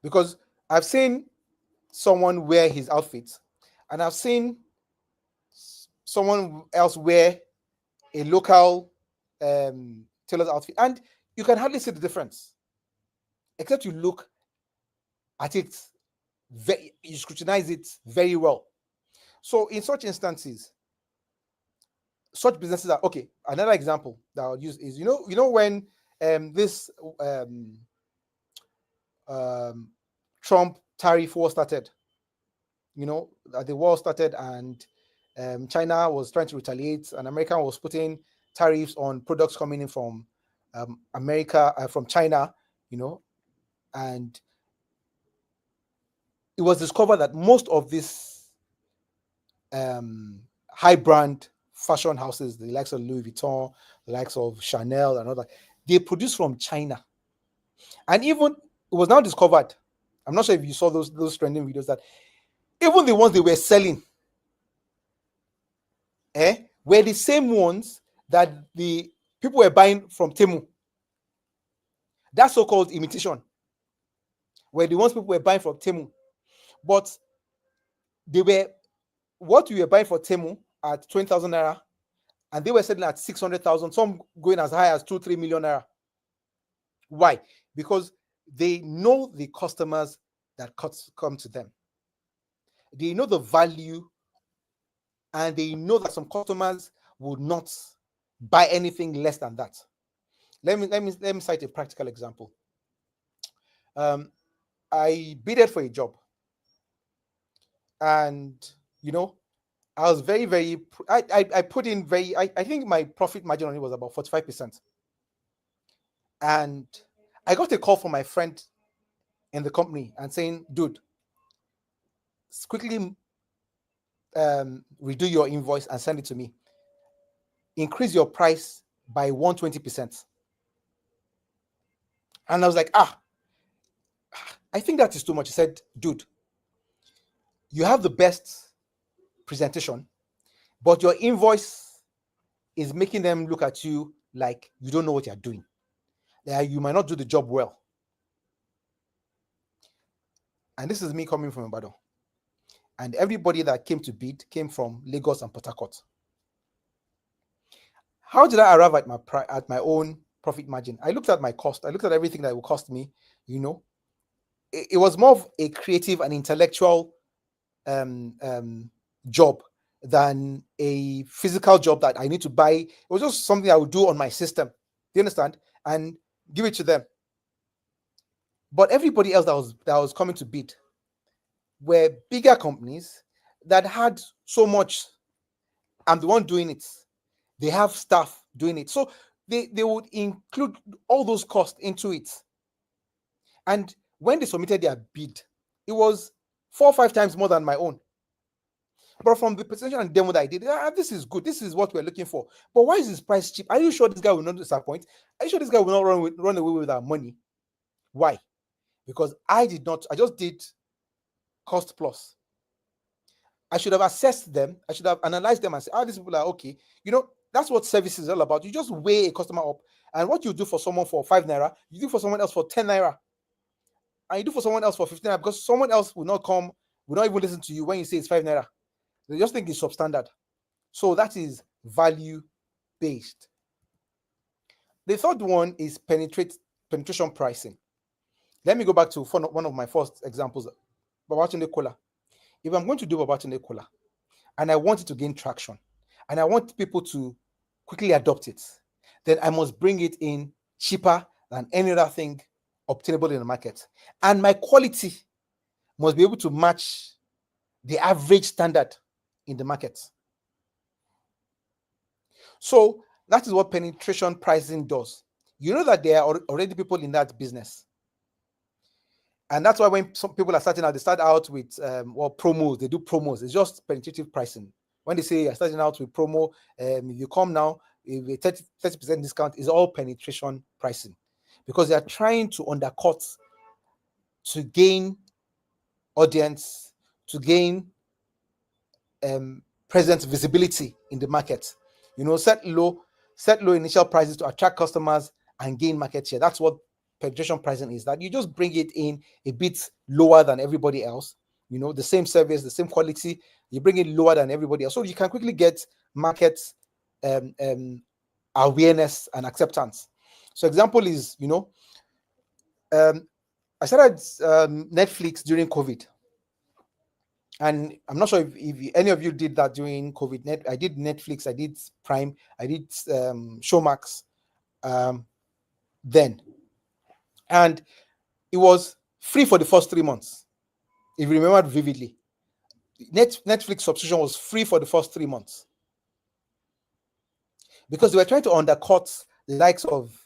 Because I've seen someone wear his outfit, and I've seen someone else wear a local tailor's outfit, and you can hardly see the difference, except you look at it, you scrutinize it very well. So in such instances, such businesses are okay. Another example that I'll use is when this Trump tariff war started, the war started, and China was trying to retaliate, and America was putting tariffs on products coming in from America, from China, and it was discovered that most of these high brand fashion houses, the likes of Louis Vuitton, the likes of Chanel, and all that. They produce from China, and even it was now discovered. I'm not sure if you saw those trending videos that even the ones they were selling, were the same ones that the people were buying from Temu. That so-called imitation were the ones people were buying from Temu, but they were what we were buying for Temu at 20,000 naira, and they were selling at 600,000. Some going as high as 2-3 million naira. Why? Because they know the customers that come to them. They know the value, and they know that some customers would not buy anything less than that. Let me cite a practical example. I bidded for a job, and I was very I put in I think my profit margin on it was about 45%. And I got a call from my friend in the company and saying, dude, quickly redo your invoice and send it to me. Increase your price by 120%. And I was like, I think that is too much. He said, dude, you have the best presentation, but your invoice is making them look at you like you don't know what you're doing. You might not do the job well. And this is me coming from Ibadan. And everybody that came to bid came from Lagos and Port Harcourt. How did I arrive at my own profit margin? I looked at my cost. I looked at everything that it would cost me. It was more of a creative and intellectual job than a physical job that I need to buy. It was just something I would do on my system. Do you understand? And give it to them. But everybody else that was coming to bid were bigger companies that had so much. I'm the one doing it. They have staff doing it. So they would include all those costs into it. And when they submitted their bid, it was 4 or 5 times more than my own. But from the presentation and demo that I did, this is good. This is what we're looking for. But why is this price cheap? Are you sure this guy will not disappoint? Are you sure this guy will not run away with our money? Why? Because I just did cost plus. I should have assessed them. I should have analyzed them and said, these people are okay. That's what service is all about. You just weigh a customer up, and what you do for someone for 5 naira, you do for someone else for 10 naira, and you do for someone else for 15 naira, because someone else will not even listen to you when you say it's 5 naira. They just think it's substandard. So that is value based. The third one is penetration pricing. Let me go back to one of my first examples, Babatunde Kola. If I'm going to do Babatunde Kola and I want it to gain traction and I want people to quickly adopt it, then I must bring it in cheaper than any other thing obtainable in the market. And my quality must be able to match the average standard in the market. So that is what penetration pricing does. You know that there are already people in that business. And that's why when some people are starting out, they start out with promos. They do promos. It's just penetrative pricing. When they say you're starting out with promo, if you come now, if a 30% discount is all penetration pricing, because they are trying to undercut to gain audience, to gain present visibility in the market. Set low initial prices to attract customers and gain market share. That's what penetration pricing is. That you just bring it in a bit lower than everybody else. The same service, the same quality, you bring it lower than everybody else, so you can quickly get market awareness and acceptance. So example is, I started Netflix during COVID. And I'm not sure if any of you did that during COVID. I did Netflix, I did Prime, I did Showmax then. And it was free for the first 3 months. If you remember vividly, Netflix subscription was free for the first 3 months. Because they were trying to undercut the likes of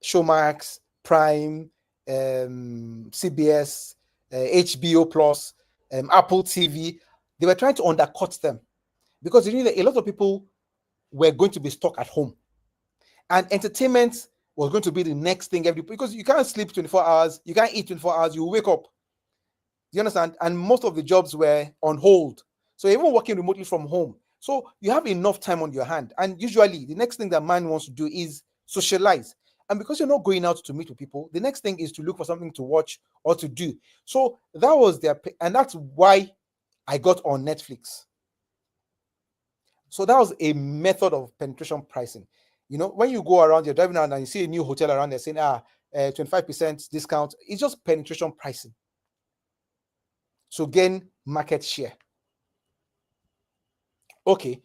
Showmax, Prime, CBS, HBO Plus, Apple TV, They were trying to undercut them because they knew that a lot of people were going to be stuck at home, and entertainment was going to be the next thing because you can't sleep 24 hours, you can't eat 24 hours, you wake up. Do you understand? And most of the jobs were on hold. So even working remotely from home. So you have enough time on your hand. And usually the next thing that man wants to do is socialize. And because you're not going out to meet with people, the next thing is to look for something to watch or to do. So that was and that's why I got on Netflix. So that was a method of penetration pricing. When you go around, you're driving around and you see a new hotel around there saying, 25% discount. It's just penetration pricing. So gain market share. Okay.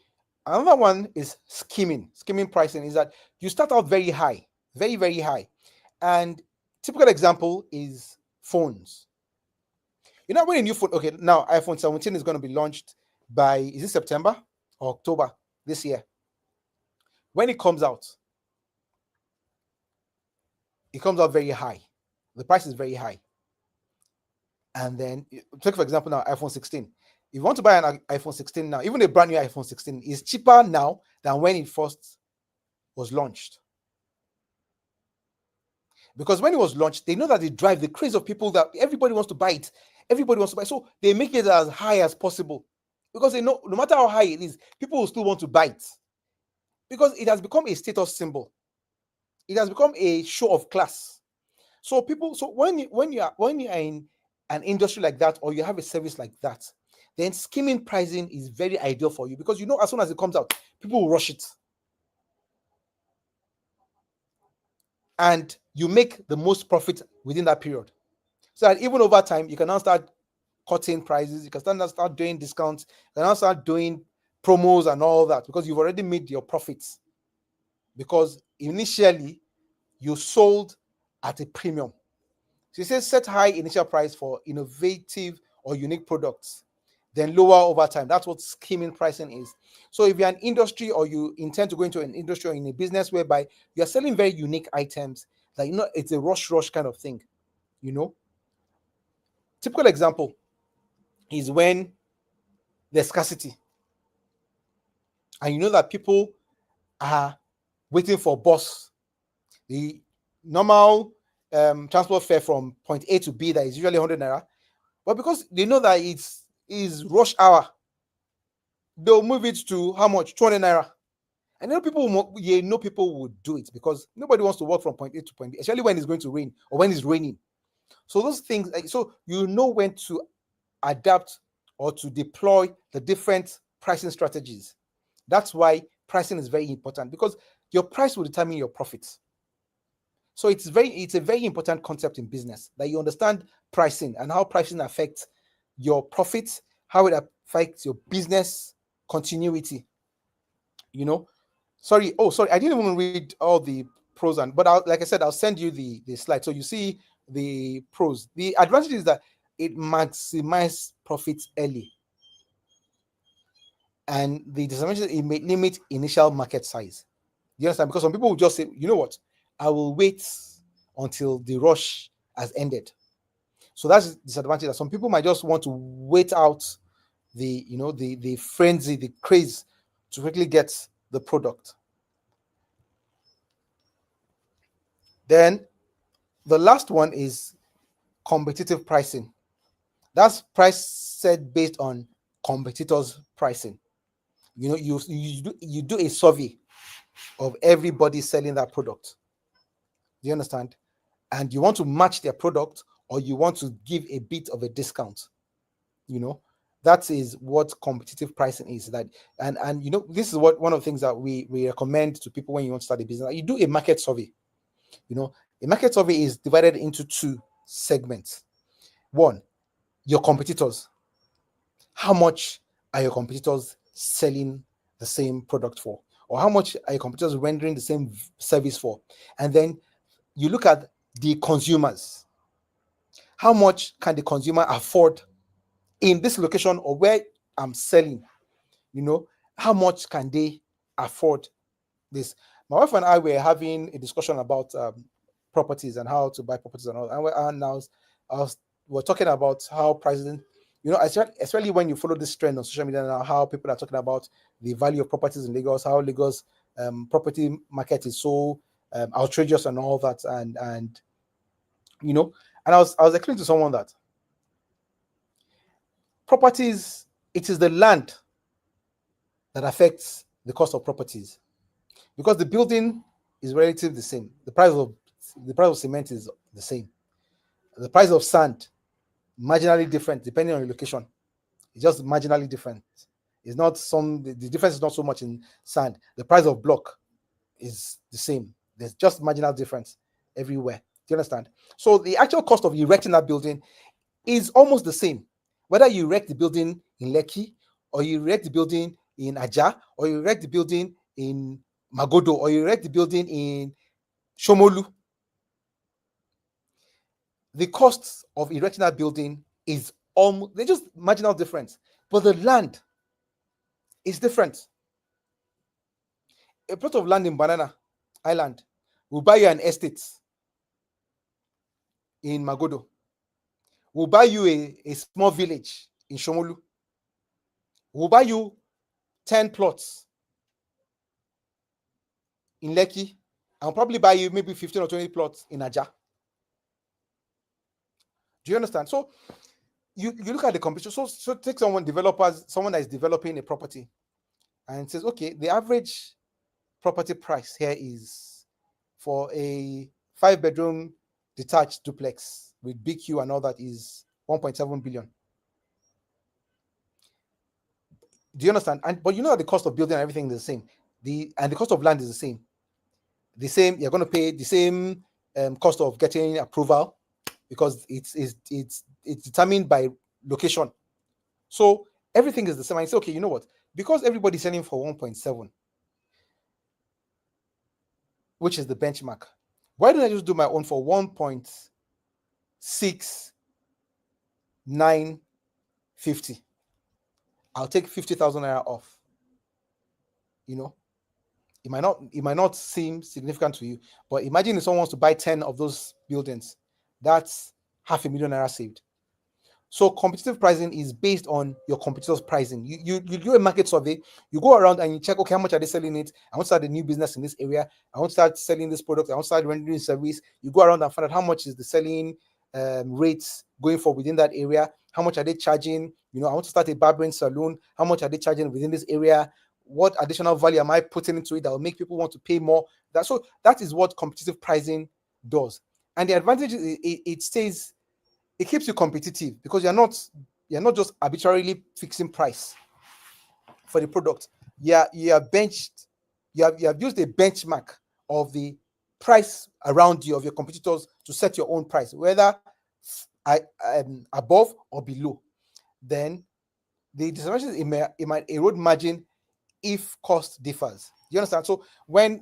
Another one is skimming. Skimming pricing is that you start out very high, very, very high. And typical example is phones. When a new phone, okay, now iPhone 17 is going to be launched by, is it September or October this year? When it comes out very high. The price is very high. And then, take for example now, iPhone 16. If you want to buy an iPhone 16 now, even a brand new iPhone 16 is cheaper now than when it first was launched. Because when it was launched, they know that they drive the craze of people that everybody wants to buy it. Everybody wants to buy it. So they make it as high as possible. Because they know no matter how high it is, people will still want to buy it. Because it has become a status symbol. It has become a show of class. So when you are in an industry like that, or you have a service like that, then skimming pricing is very ideal for you because as soon as it comes out, people will rush it. And you make the most profit within that period. So that even over time, you can now start cutting prices, you can now start doing discounts, you can now start doing promos and all that because you've already made your profits. Because initially, you sold at a premium. So it says set high initial price for innovative or unique products, then lower over time. That's what skimming pricing is. So if you're an industry or you intend to go into an industry or in a business whereby you're selling very unique items, that it's a rush kind of thing. Typical example is when there's scarcity. And you know that people are waiting for bus. The normal transport fare from point A to B that is usually 100 naira. But because they know that it's rush hour, they'll move it to how much? 200 naira. And people would do it because nobody wants to walk from point A to point B, especially when it's going to rain or when it's raining. So those things, so you know when to adapt or to deploy the different pricing strategies. That's why pricing is very important because your price will determine your profits. So it's a very important concept in business that you understand pricing and how pricing affects your profits, how it affects your business continuity. Sorry, I didn't even read all the pros but like I said, I'll send you the slide so you see the pros. The advantage is that it maximizes profits early, and the disadvantage is it may limit initial market size. You understand? Because some people will just say, you know what, I will wait until the rush has ended. So that's the disadvantage. That some people might just want to wait out the frenzy, the craze to quickly get the product. Then the last one is competitive pricing. That's price set based on competitors' pricing. You do a survey of everybody selling that product. Do you understand? And you want to match their product or you want to give a bit of a discount. That is what competitive pricing is. That and this is what one of the things that we recommend to people when you want to start a business. You do a market survey. A market survey is divided into two segments. One, your competitors. How much are your competitors selling the same product for? Or how much are your competitors rendering the same service for? And then you look at the consumers. How much can the consumer afford in this location or where I'm selling? How much can they afford this? My wife and I were having a discussion about properties and how to buy properties and all. And we're talking about how pricing especially when you follow this trend on social media now, how people are talking about the value of properties in Lagos, how Lagos property market is so outrageous and all that, and and I was explaining to someone that properties, it is the land that affects the cost of properties, because the building is relatively the same. The price of cement is the same. The price of sand marginally different depending on the location. It's just marginally different. It's not the difference is not so much in sand. The price of block is the same. There's just marginal difference everywhere. Do you understand? So the actual cost of erecting that building is almost the same, whether you erect the building in Lekki, or you erect the building in Aja, or you erect the building in Magodo, or you erect the building in Shomolu. The cost of erecting that building is almost, they're just marginal difference, but the land is different. A plot of land in Banana Island will buy you an estate in Magodo, will buy you a small village in Shomolu, will buy you 10 plots in Lekki, and probably buy you maybe 15 or 20 plots in Aja. Do you understand? So you look at the competition. So take someone that is developing a property, and says, okay, the average property price here is for a 5-bedroom detached duplex with BQ and all that is 1.7 billion. Do you understand? But you know that the cost of building and everything is the same. And the cost of land is the same. You're going to pay the same cost of getting approval, because it's determined by location. So everything is the same. I say, okay, you know what? Because everybody's selling for 1.7, which is the benchmark, why don't I just do my own for 1.6950? I'll take 50,000 naira off. It might not seem significant to you, but imagine if someone wants to buy 10 of those buildings, that's 500,000 naira saved. So competitive pricing is based on your competitors' pricing. You do a market survey, you go around and you check, okay, how much are they selling it? I want to start a new business in this area. I want to start selling this product. I want to start rendering service. You go around and find out how much is the selling rates going for within that area. How much are they charging? I want to start a barbering salon. How much are they charging within this area? What additional value am I putting into it that will make people want to pay more? That is what competitive pricing does. And the advantage is it keeps you competitive, because you're not just arbitrarily fixing price for the product. You have used a benchmark of the price around you of your competitors to set your own price, whether above or below. Then the disadvantage is it might erode margin if cost differs. You understand? So when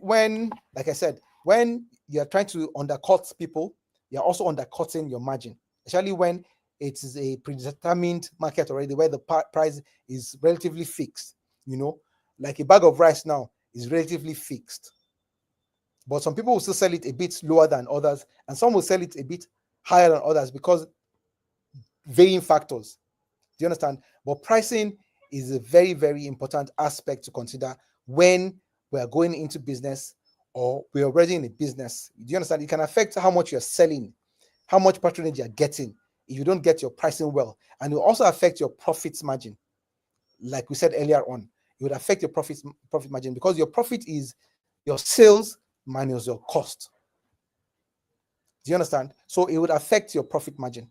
like I said, when you're trying to undercut people, you're also undercutting your margin, especially when it is a predetermined market already, where the price is relatively fixed. Like a bag of rice now is relatively fixed, but some people will still sell it a bit lower than others, and some will sell it a bit higher than others because varying factors. Do you understand? But pricing is a very, very important aspect to consider when we are going into business, or we're already in a business. Do you understand? It can affect how much you're selling, how much patronage you're getting if you don't get your pricing well. And it will also affect your profit margin. Like we said earlier on, it would affect your profit margin, because your profit is your sales minus your cost. Do you understand? So it would affect your profit margin.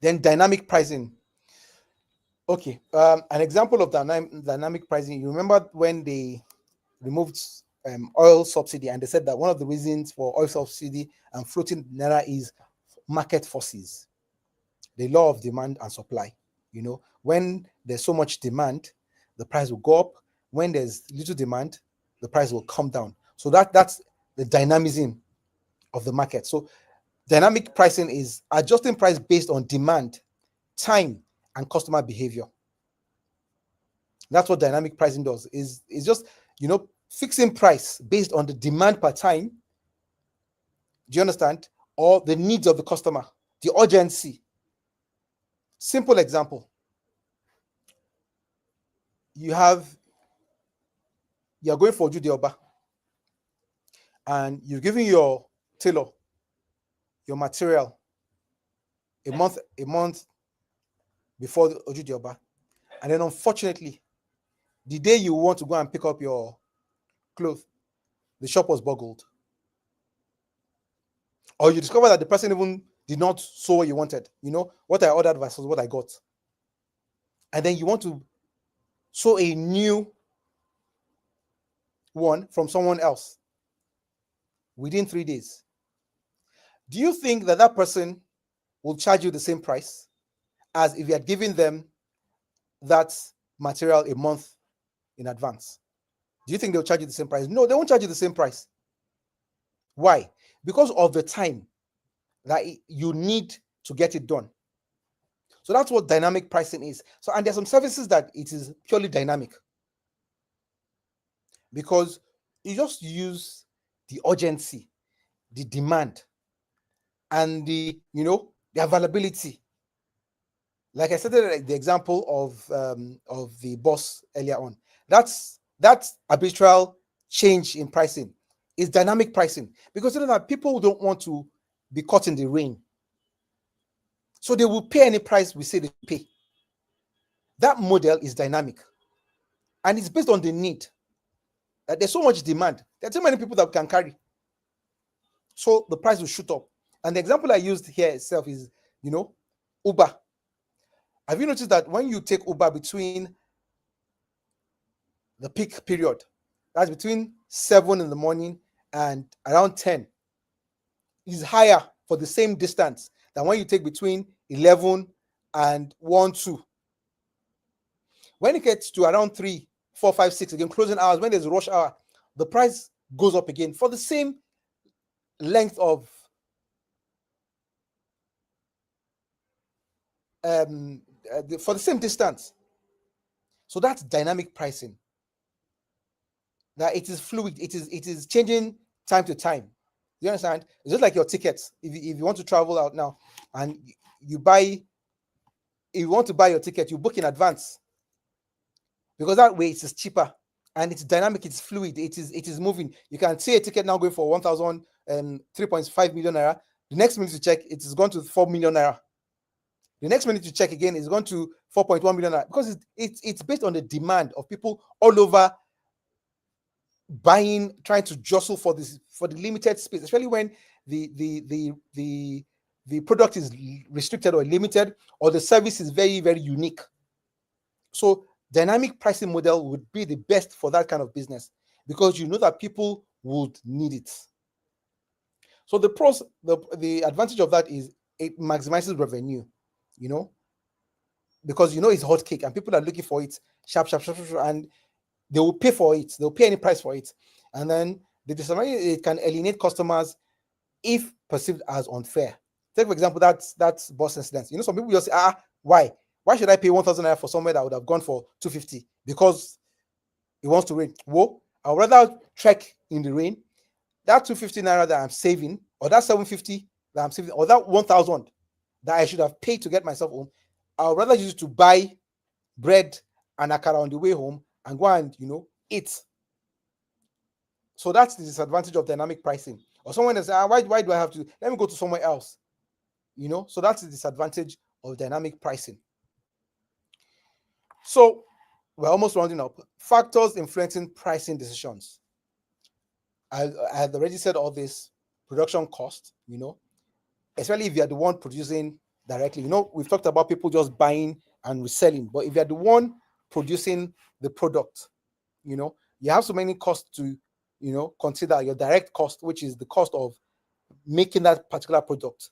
Then dynamic pricing. Okay, an example of dynamic pricing. You remember when they removed oil subsidy, and they said that one of the reasons for oil subsidy and floating naira is market forces, the law of demand and supply. When there's so much demand, the price will go up. When there's little demand, the price will come down. So that's the dynamism of the market. So dynamic pricing is adjusting price based on demand, time, and customer behavior. That's what dynamic pricing does. Is just fixing price based on the demand per time. Do you understand? Or the needs of the customer, the urgency. Simple example. You're going for Judeoba, and you're giving your tailor your material a month before the Ojudeoba. And then unfortunately, the day you want to go and pick up your clothes, the shop was boggled. Or you discover that the person even did not sew what you wanted. What I ordered versus what I got. And then you want to sew a new one from someone else within 3 days. Do you think that that person will charge you the same price as if you had given them that material a month in advance? Do you think they'll charge you the same price? No, they won't charge you the same price. Why? Because of the time that you need to get it done. So that's what dynamic pricing is. So, and there's some services that it is purely dynamic, because you just use the urgency, the demand, and the availability. Like I said, the example of the bus earlier on. That's arbitral change in pricing is dynamic pricing, because that people don't want to be caught in the rain. So they will pay any price we say they pay. That model is dynamic, and it's based on the need. There's so much demand. There are too many people that can carry. So the price will shoot up. And the example I used here itself is, Uber. Have you noticed that when you take Uber between the peak period, that's between 7 in the morning and around 10, is higher for the same distance than when you take between 11 and 1, 2. When it gets to around 3, 4, 5, 6, again, closing hours, when there's a rush hour, the price goes up again for the same length of for the same distance. So that's dynamic pricing. That it is fluid, it is changing time to time. You understand? It's just like your tickets. If you want to travel out now and you want to buy your ticket, you book in advance, because that way it is cheaper and it's dynamic, it's fluid, it is moving. You can see a ticket now going for 3.5 million naira. The next minute to check, it is gone to 4 million naira. The next minute to check again is gone to 4.1 million naira, because it's based on the demand of people all over buying, trying to jostle for the limited space, especially when the product is restricted or limited, or the service is very, very unique. So dynamic pricing model would be the best for that kind of business, because you know that people would need it. So the advantage of that is it maximizes revenue, because it's hot cake and people are looking for it sharp, and they will pay for it. They'll pay any price for it. And then the disadvantage, it can alienate customers if perceived as unfair. Take, for example, that's bus incident. Some people just say, why? Why should I pay 1,000 naira for somewhere that would have gone for 250 because it wants to rain? Well, I would rather trek in the rain. That 250 naira that I'm saving, or that 750 that I'm saving, or that 1,000 that I should have paid to get myself home, I would rather use it to buy bread and akara on the way home and go and eat. So that's the disadvantage of dynamic pricing. Or someone that says, why do I have to? Let me go to somewhere else. So that's the disadvantage of dynamic pricing. So we're almost rounding up. Factors influencing pricing decisions. I had already said all this. Production cost, especially if you're the one producing directly. We've talked about people just buying and reselling, but if you're the one producing the product, you have so many costs to consider. Your direct cost, which is the cost of making that particular product,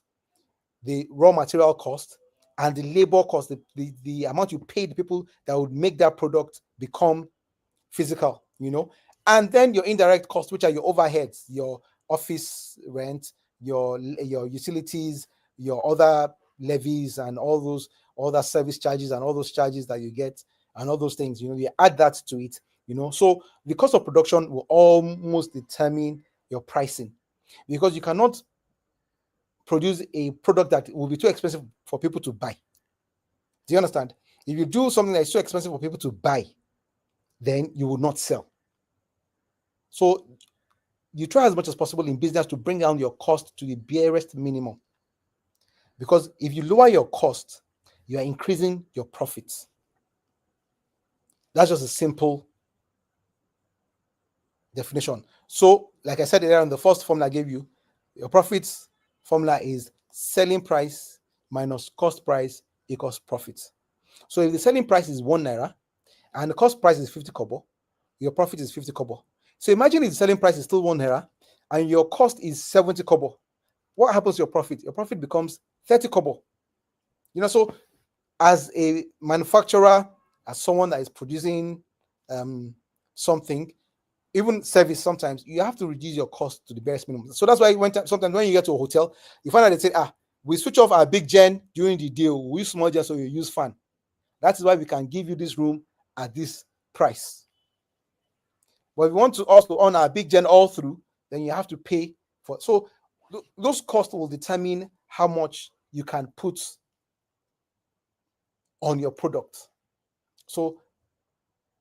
the raw material cost, and the labor cost, the amount you pay the people that would make that product become physical, and then your indirect costs, which are your overheads, your office rent, your utilities, your other levies, and all those other service charges, and all those charges that you get, and all those things. You add that to it. So the cost of production will almost determine your pricing, because you cannot produce a product that will be too expensive for people to buy. Do you understand? If you do something that is so expensive for people to buy, then you will not sell. So you try as much as possible in business to bring down your cost to the barest minimum. Because if you lower your cost, you are increasing your profits. That's just a simple definition. So, like I said earlier in the first formula I gave you, your profits formula is selling price minus cost price equals profits. So if the selling price is 1 naira and the cost price is 50 kobo, your profit is 50 kobo. So imagine if the selling price is still 1 naira and your cost is 70 kobo. What happens to your profit? Your profit becomes 30 kobo. So as a manufacturer, as someone that is producing something, even service, sometimes you have to reduce your cost to the barest minimum. So that's why sometimes when you get to a hotel, you find out they say, we switch off our big gen during the deal. We use small gen, so you use fan. That is why we can give you this room at this price. But if you want to also own our big gen all through, then you have to pay for. So those costs will determine how much you can put on your product. So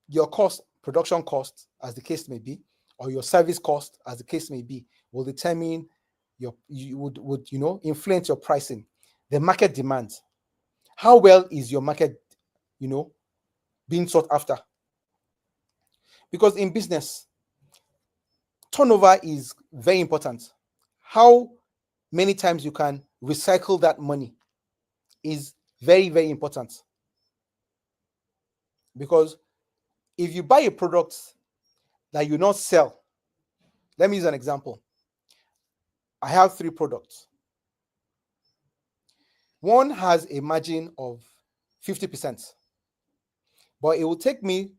your cost, production cost, as the case may be, or your service cost, as the case may be, will determine would influence your pricing. The market demand. How well is your market, being sought after? Because in business, turnover is very important. How many times you can recycle that money is very, very important. Because if you buy a product that you not sell, let me use an example. I have 3 products. One has a margin of 50%, but it will take me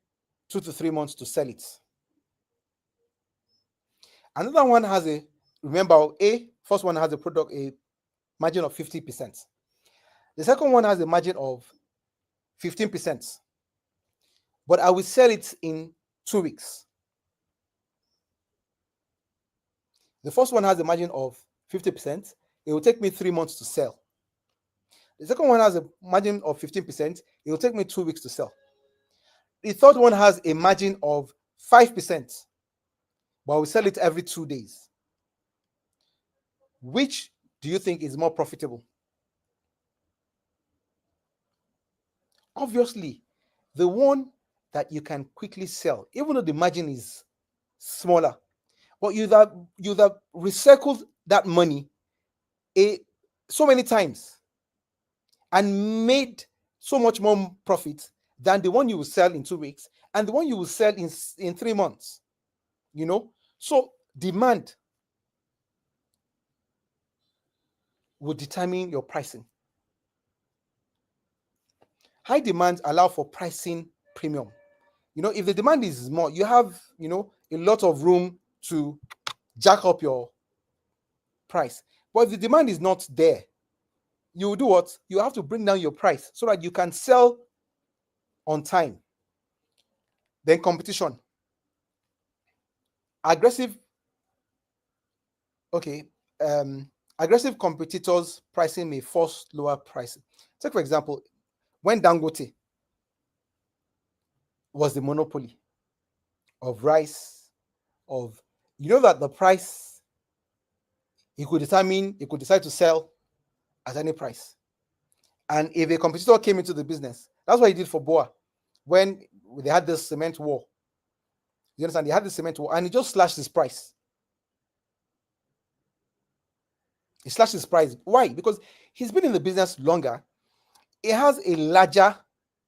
2 to 3 months to sell it. Another one has first one has a margin of 50%. The second one has a margin of 15%, but I will sell it in 2 weeks. The first one has a margin of 50%. It will take me 3 months to sell. The second one has a margin of 15%. It will take me 2 weeks to sell. The third one has a margin of 5%, but we sell it every 2 days. Which do you think is more profitable? Obviously, the one that you can quickly sell, even though the margin is smaller, but you'd have recycled that money so many times and made so much more profit than the one you will sell in 2 weeks and the one you will sell in 3 months. So demand will determine your pricing. High demand allow for pricing premium. If the demand is more, you have a lot of room to jack up your price. But if the demand is not there, you will do what? You have to bring down your price so that you can sell on time. Then competition. Aggressive competitors' pricing may force lower pricing. Take, for example, when Dangote was the monopoly of rice, that the price, he could decide to sell at any price. And if a competitor came into the business, that's what he did for BOA when they had this cement war. You understand? They had the cement war and he just slashed his price. He slashed his price. Why? Because he's been in the business longer. He has a larger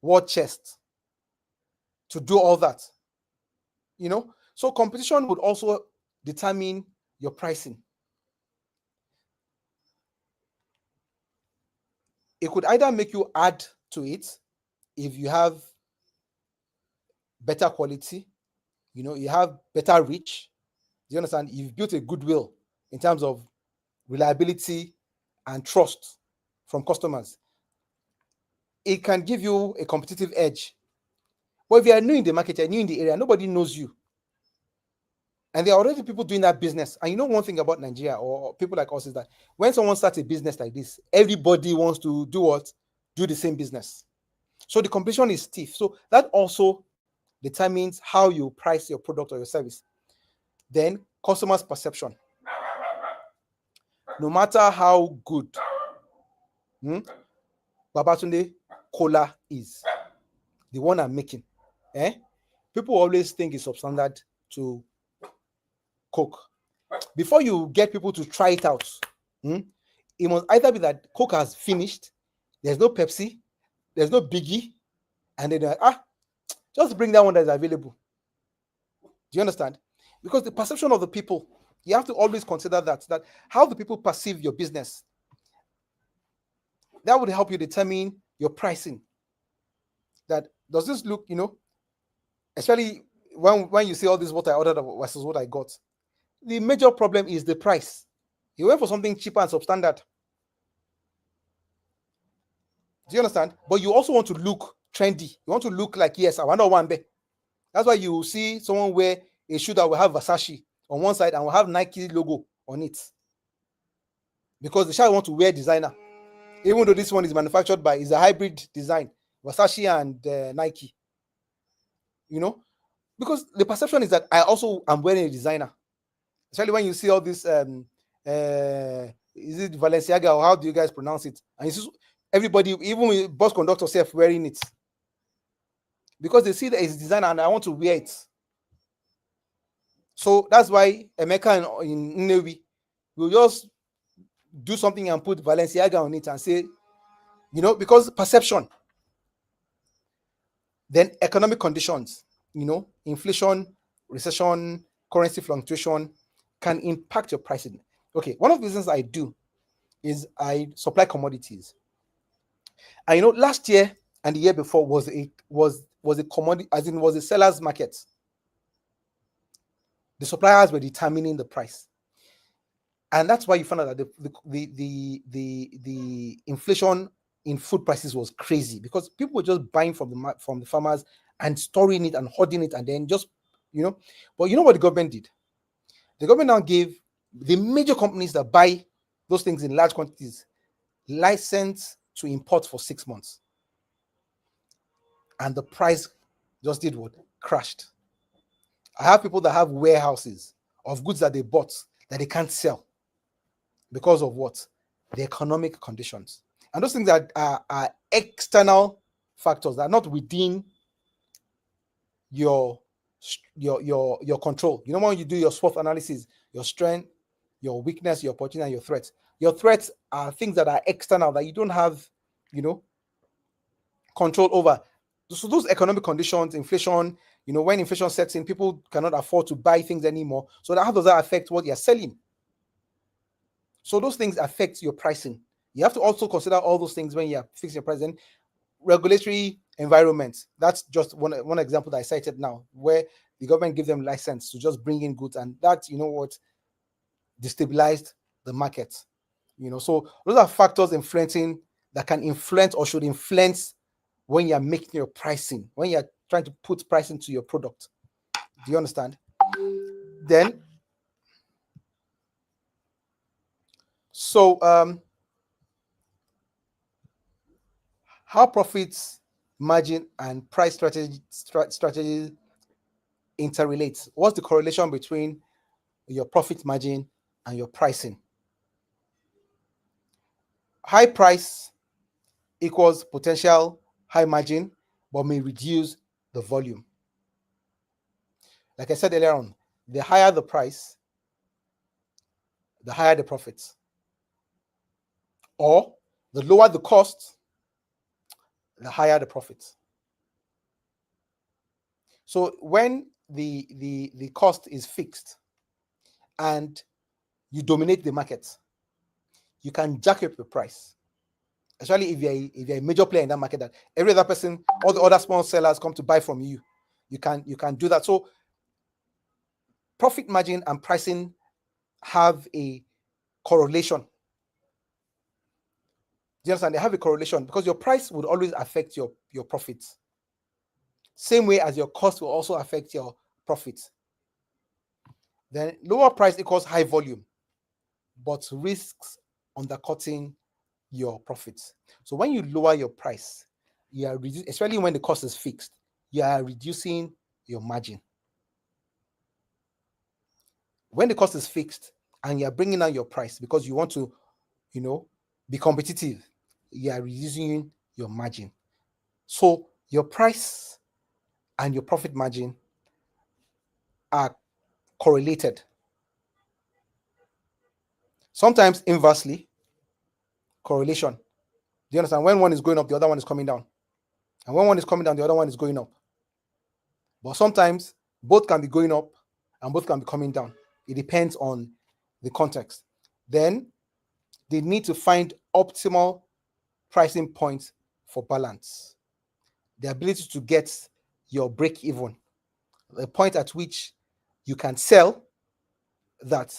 war chest to do all that. So competition would also determine your pricing. It could either make you add to it if you have better quality, you have better reach. Do you understand? You've built a goodwill in terms of reliability and trust from customers. It can give you a competitive edge. But if you are new in the market, you're new in the area, nobody knows you. And there are already people doing that business. And one thing about Nigeria or people like us is that when someone starts a business like this, everybody wants to do what? Do the same business. So the competition is stiff. So that also determines how you price your product or your service. Then customers' perception. No matter how good Babatunde Cola is, the one I'm making, people always think it's substandard to Coke. Before you get people to try it out, it must either be that Coke has finished, there's no Pepsi, there's no Biggie, and then just bring that one that is available. Do you understand? Because the perception of the people, you have to always consider that how the people perceive your business. That would help you determine your pricing. That does this look, especially when you see all this what I ordered versus what I got. The major problem is the price. You went for something cheaper and substandard. Do you understand? But you also want to look trendy. You want to look like, yes, I want one be. That's why you see someone wear a shoe that will have Versace on one side and will have Nike logo on it. Because the child want to wear designer. Even though this one is manufactured by, is a hybrid design, Versace and Nike. Because the perception is that I also am wearing a designer. Especially when you see all this, is it Balenciaga or how do you guys pronounce it? And you see everybody, even bus conductor self wearing it. Because they see that it's designer and I want to wear it. So that's why Emeka in Nnewi will just do something and put Balenciaga on it and say, because perception. Then economic conditions, inflation, recession, currency fluctuation can impact your pricing. Okay, one of the things I do is I supply commodities. And last year and the year before was a commodity, as in was a seller's market. The suppliers were determining the price. And that's why you found out that the inflation in food prices was crazy, because people were just buying from the farmers and storing it and hoarding it, and then just but you know what the government did? The government now gave the major companies that buy those things in large quantities license to import for 6 months, and the price just did what? Crashed. I have people that have warehouses of goods that they bought that they can't sell because of what? The economic conditions. And those things are external factors that are not within your control. When you do your SWOT analysis, your strength, your weakness, your opportunity, and your threats. Your threats are things that are external that you don't have, control over. So those economic conditions, inflation, when inflation sets in, people cannot afford to buy things anymore. So how does that affect what you're selling? So those things affect your pricing. You have to also consider all those things when you're fixing your pricing. Regulatory environment. That's just one example that I cited now, where the government gave them license to just bring in goods, and that, destabilized the market. So those are factors influencing that can influence or should influence when you're making your pricing, when you're trying to put pricing to your product. Do you understand? Then, so how profits, margin, and price strategy interrelate? What's the correlation between your profit margin and your pricing? High price equals potential high margin, but may reduce the volume. Like I said earlier on, the higher the price, the higher the profits. Or the lower the cost, the higher the profits. So when the cost is fixed and you dominate the market, you can jack up the price. Especially if you're a major player in that market, that every other person, all the other small sellers come to buy from you. You can do that. So profit margin and pricing have a correlation. Do you understand? They have a correlation because your price would always affect your profits. Same way as your cost will also affect your profits. Then lower price equals high volume, but risks undercutting your profits. So when you lower your price, you are especially when the cost is fixed, you are reducing your margin. When the cost is fixed and you are bringing down your price because you want to, be competitive, you are reducing your margin. So your price and your profit margin are correlated. Sometimes inversely, correlation. Do you understand? When one is going up, the other one is coming down. And when one is coming down, the other one is going up. But sometimes both can be going up and both can be coming down. It depends on the context. Then they need to find optimal pricing points for balance. The ability to get your break even, the point at which you can sell that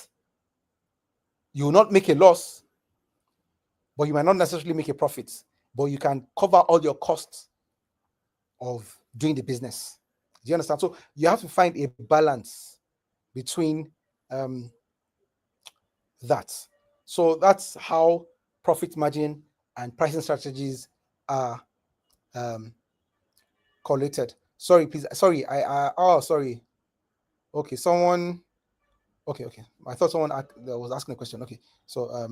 you will not make a loss, but you might not necessarily make a profit, but you can cover all your costs of doing the business. Do you understand? So you have to find a balance between that. So that's how profit margin and pricing strategies are correlated. Sorry, please. Sorry, sorry. Okay, someone. Okay. I thought someone that was asking a question. Okay, so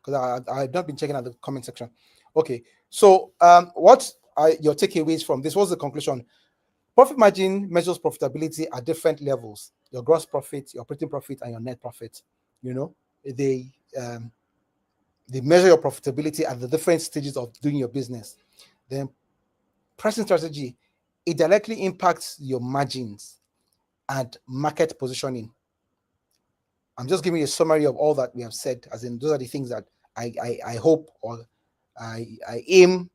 because I have not been checking out the comment section. Okay, so what are your takeaways from this? What's the conclusion? Profit margin measures profitability at different levels: your gross profit, your operating profit, and your net profit. They measure your profitability at the different stages of doing your business. Then pricing strategy, it directly impacts your margins and market positioning. I'm just giving you a summary of all that we have said, as in those are the things that I hope or I aim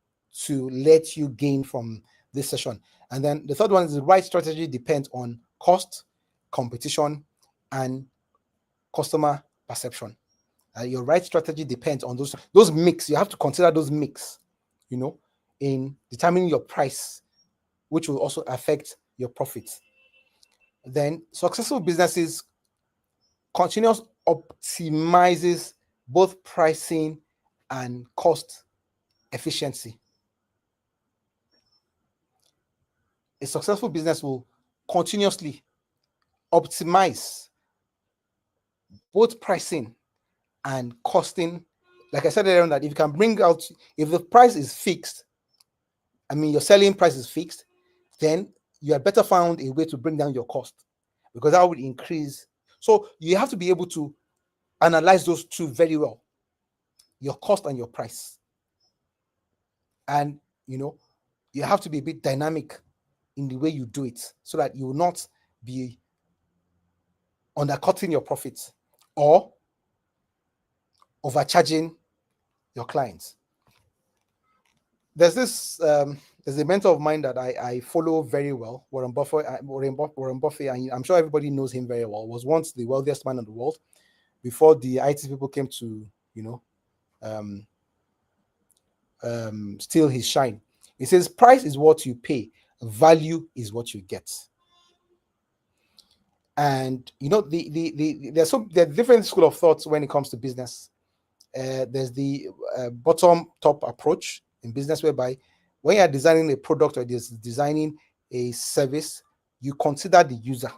to let you gain from this session. And then the third one is the right strategy depends on cost, competition, and customer perception. Your right strategy depends on those mix. You have to consider those mix, in determining your price, which will also affect your profits. Then successful businesses continuous optimizes both pricing and cost efficiency. A successful business will continuously optimize both pricing and costing. Like I said earlier, that if you can bring out, if the price is fixed, your selling price is fixed, then you have better found a way to bring down your cost, because that would increase. So you have to be able to analyze those two very well, your cost and your price. And you have to be a bit dynamic in the way you do it, so that you will not be undercutting your profits or overcharging your clients. There's a mentor of mine that I follow very well, Warren Buffett, and I'm sure everybody knows him very well. Was once the wealthiest man in the world before the IT people came to steal his shine. He says, price is what you pay, value is what you get. And there's different school of thoughts when it comes to business. There's the bottom top approach in business, whereby when you're designing a product or designing a service, you consider the user,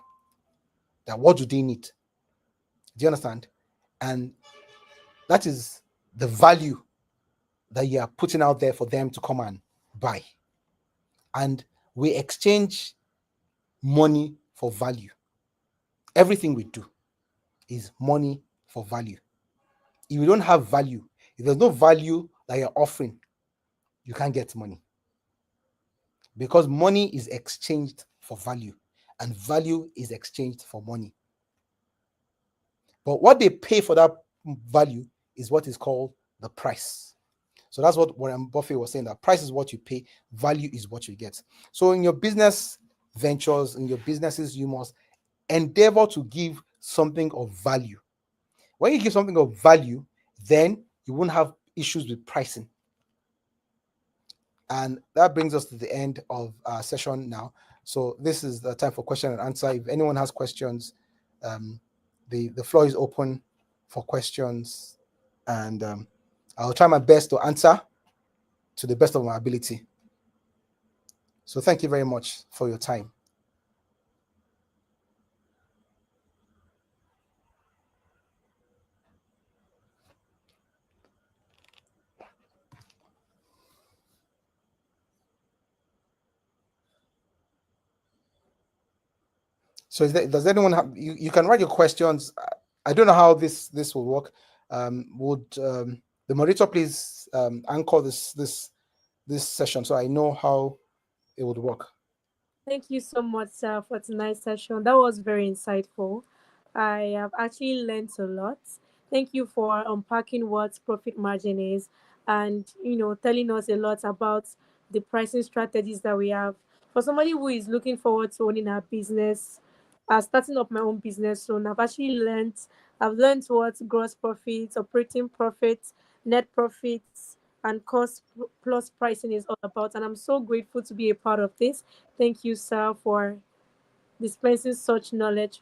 that what do they need. Do you understand? And that is the value that you are putting out there for them to come and buy. And we exchange money for value. Everything we do is money for value. If you don't have value, if there's no value that you're offering, you can't get money, because money is exchanged for value and value is exchanged for money. But what they pay for that value is what is called the price. So that's what Warren Buffett was saying, that price is what you pay, value is what you get. So in your business ventures, in your businesses, you must endeavor to give something of value. When you give something of value, then you won't have issues with pricing. And that brings us to the end of our session now. So this is the time for question and answer. If anyone has questions, the floor is open for questions, and I'll try my best to answer to the best of my ability. So thank you very much for your time. So does anyone have, you can write your questions. I don't know how this will work. Would the moderator please anchor this session so I know how it would work? Thank you so much, sir, for tonight's session. That was very insightful. I have actually learned a lot. Thank you for unpacking what profit margin is and telling us a lot about the pricing strategies that we have. For somebody who is looking forward to owning a business, starting up my own business soon, I've learned what gross profits, operating profits, net profits, and cost plus pricing is all about. And I'm so grateful to be a part of this. Thank you, sir, for dispensing such knowledge.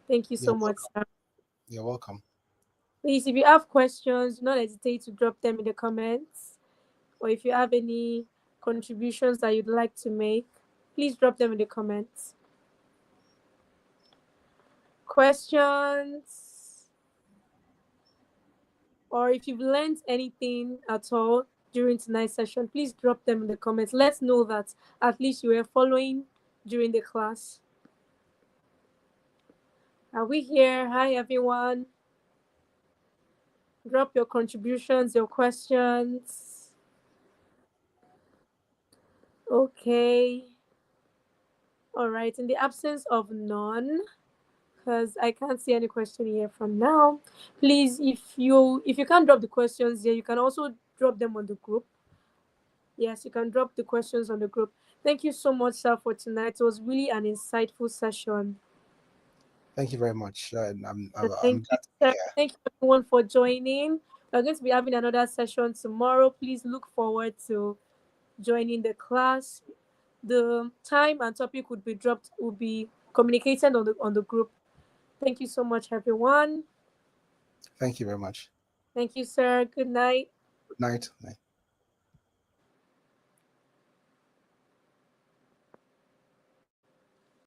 Thank you so much, sir. You're welcome. Please, if you have questions, do not hesitate to drop them in the comments. Or if you have any contributions that you'd like to make, please drop them in the comments. Questions? Or if you've learned anything at all during tonight's session, please drop them in the comments. Let's know that at least you were following during the class. Are we here? Hi, everyone. Drop your contributions, your questions. Okay. All right. In the absence of none, because I can't see any question here from now, please, if you can't drop the questions here, you can also drop them on the group. Yes, you can drop the questions on the group. Thank you so much, sir, for tonight. It was really an insightful session. Thank you very much. Thank you, sir. Thank you, everyone, for joining. We're going to be having another session tomorrow. Please look forward to joining the class. The time and topic would be communicated on the group. Thank you so much, everyone. Thank you very much. Thank you, sir. Good night. Good night.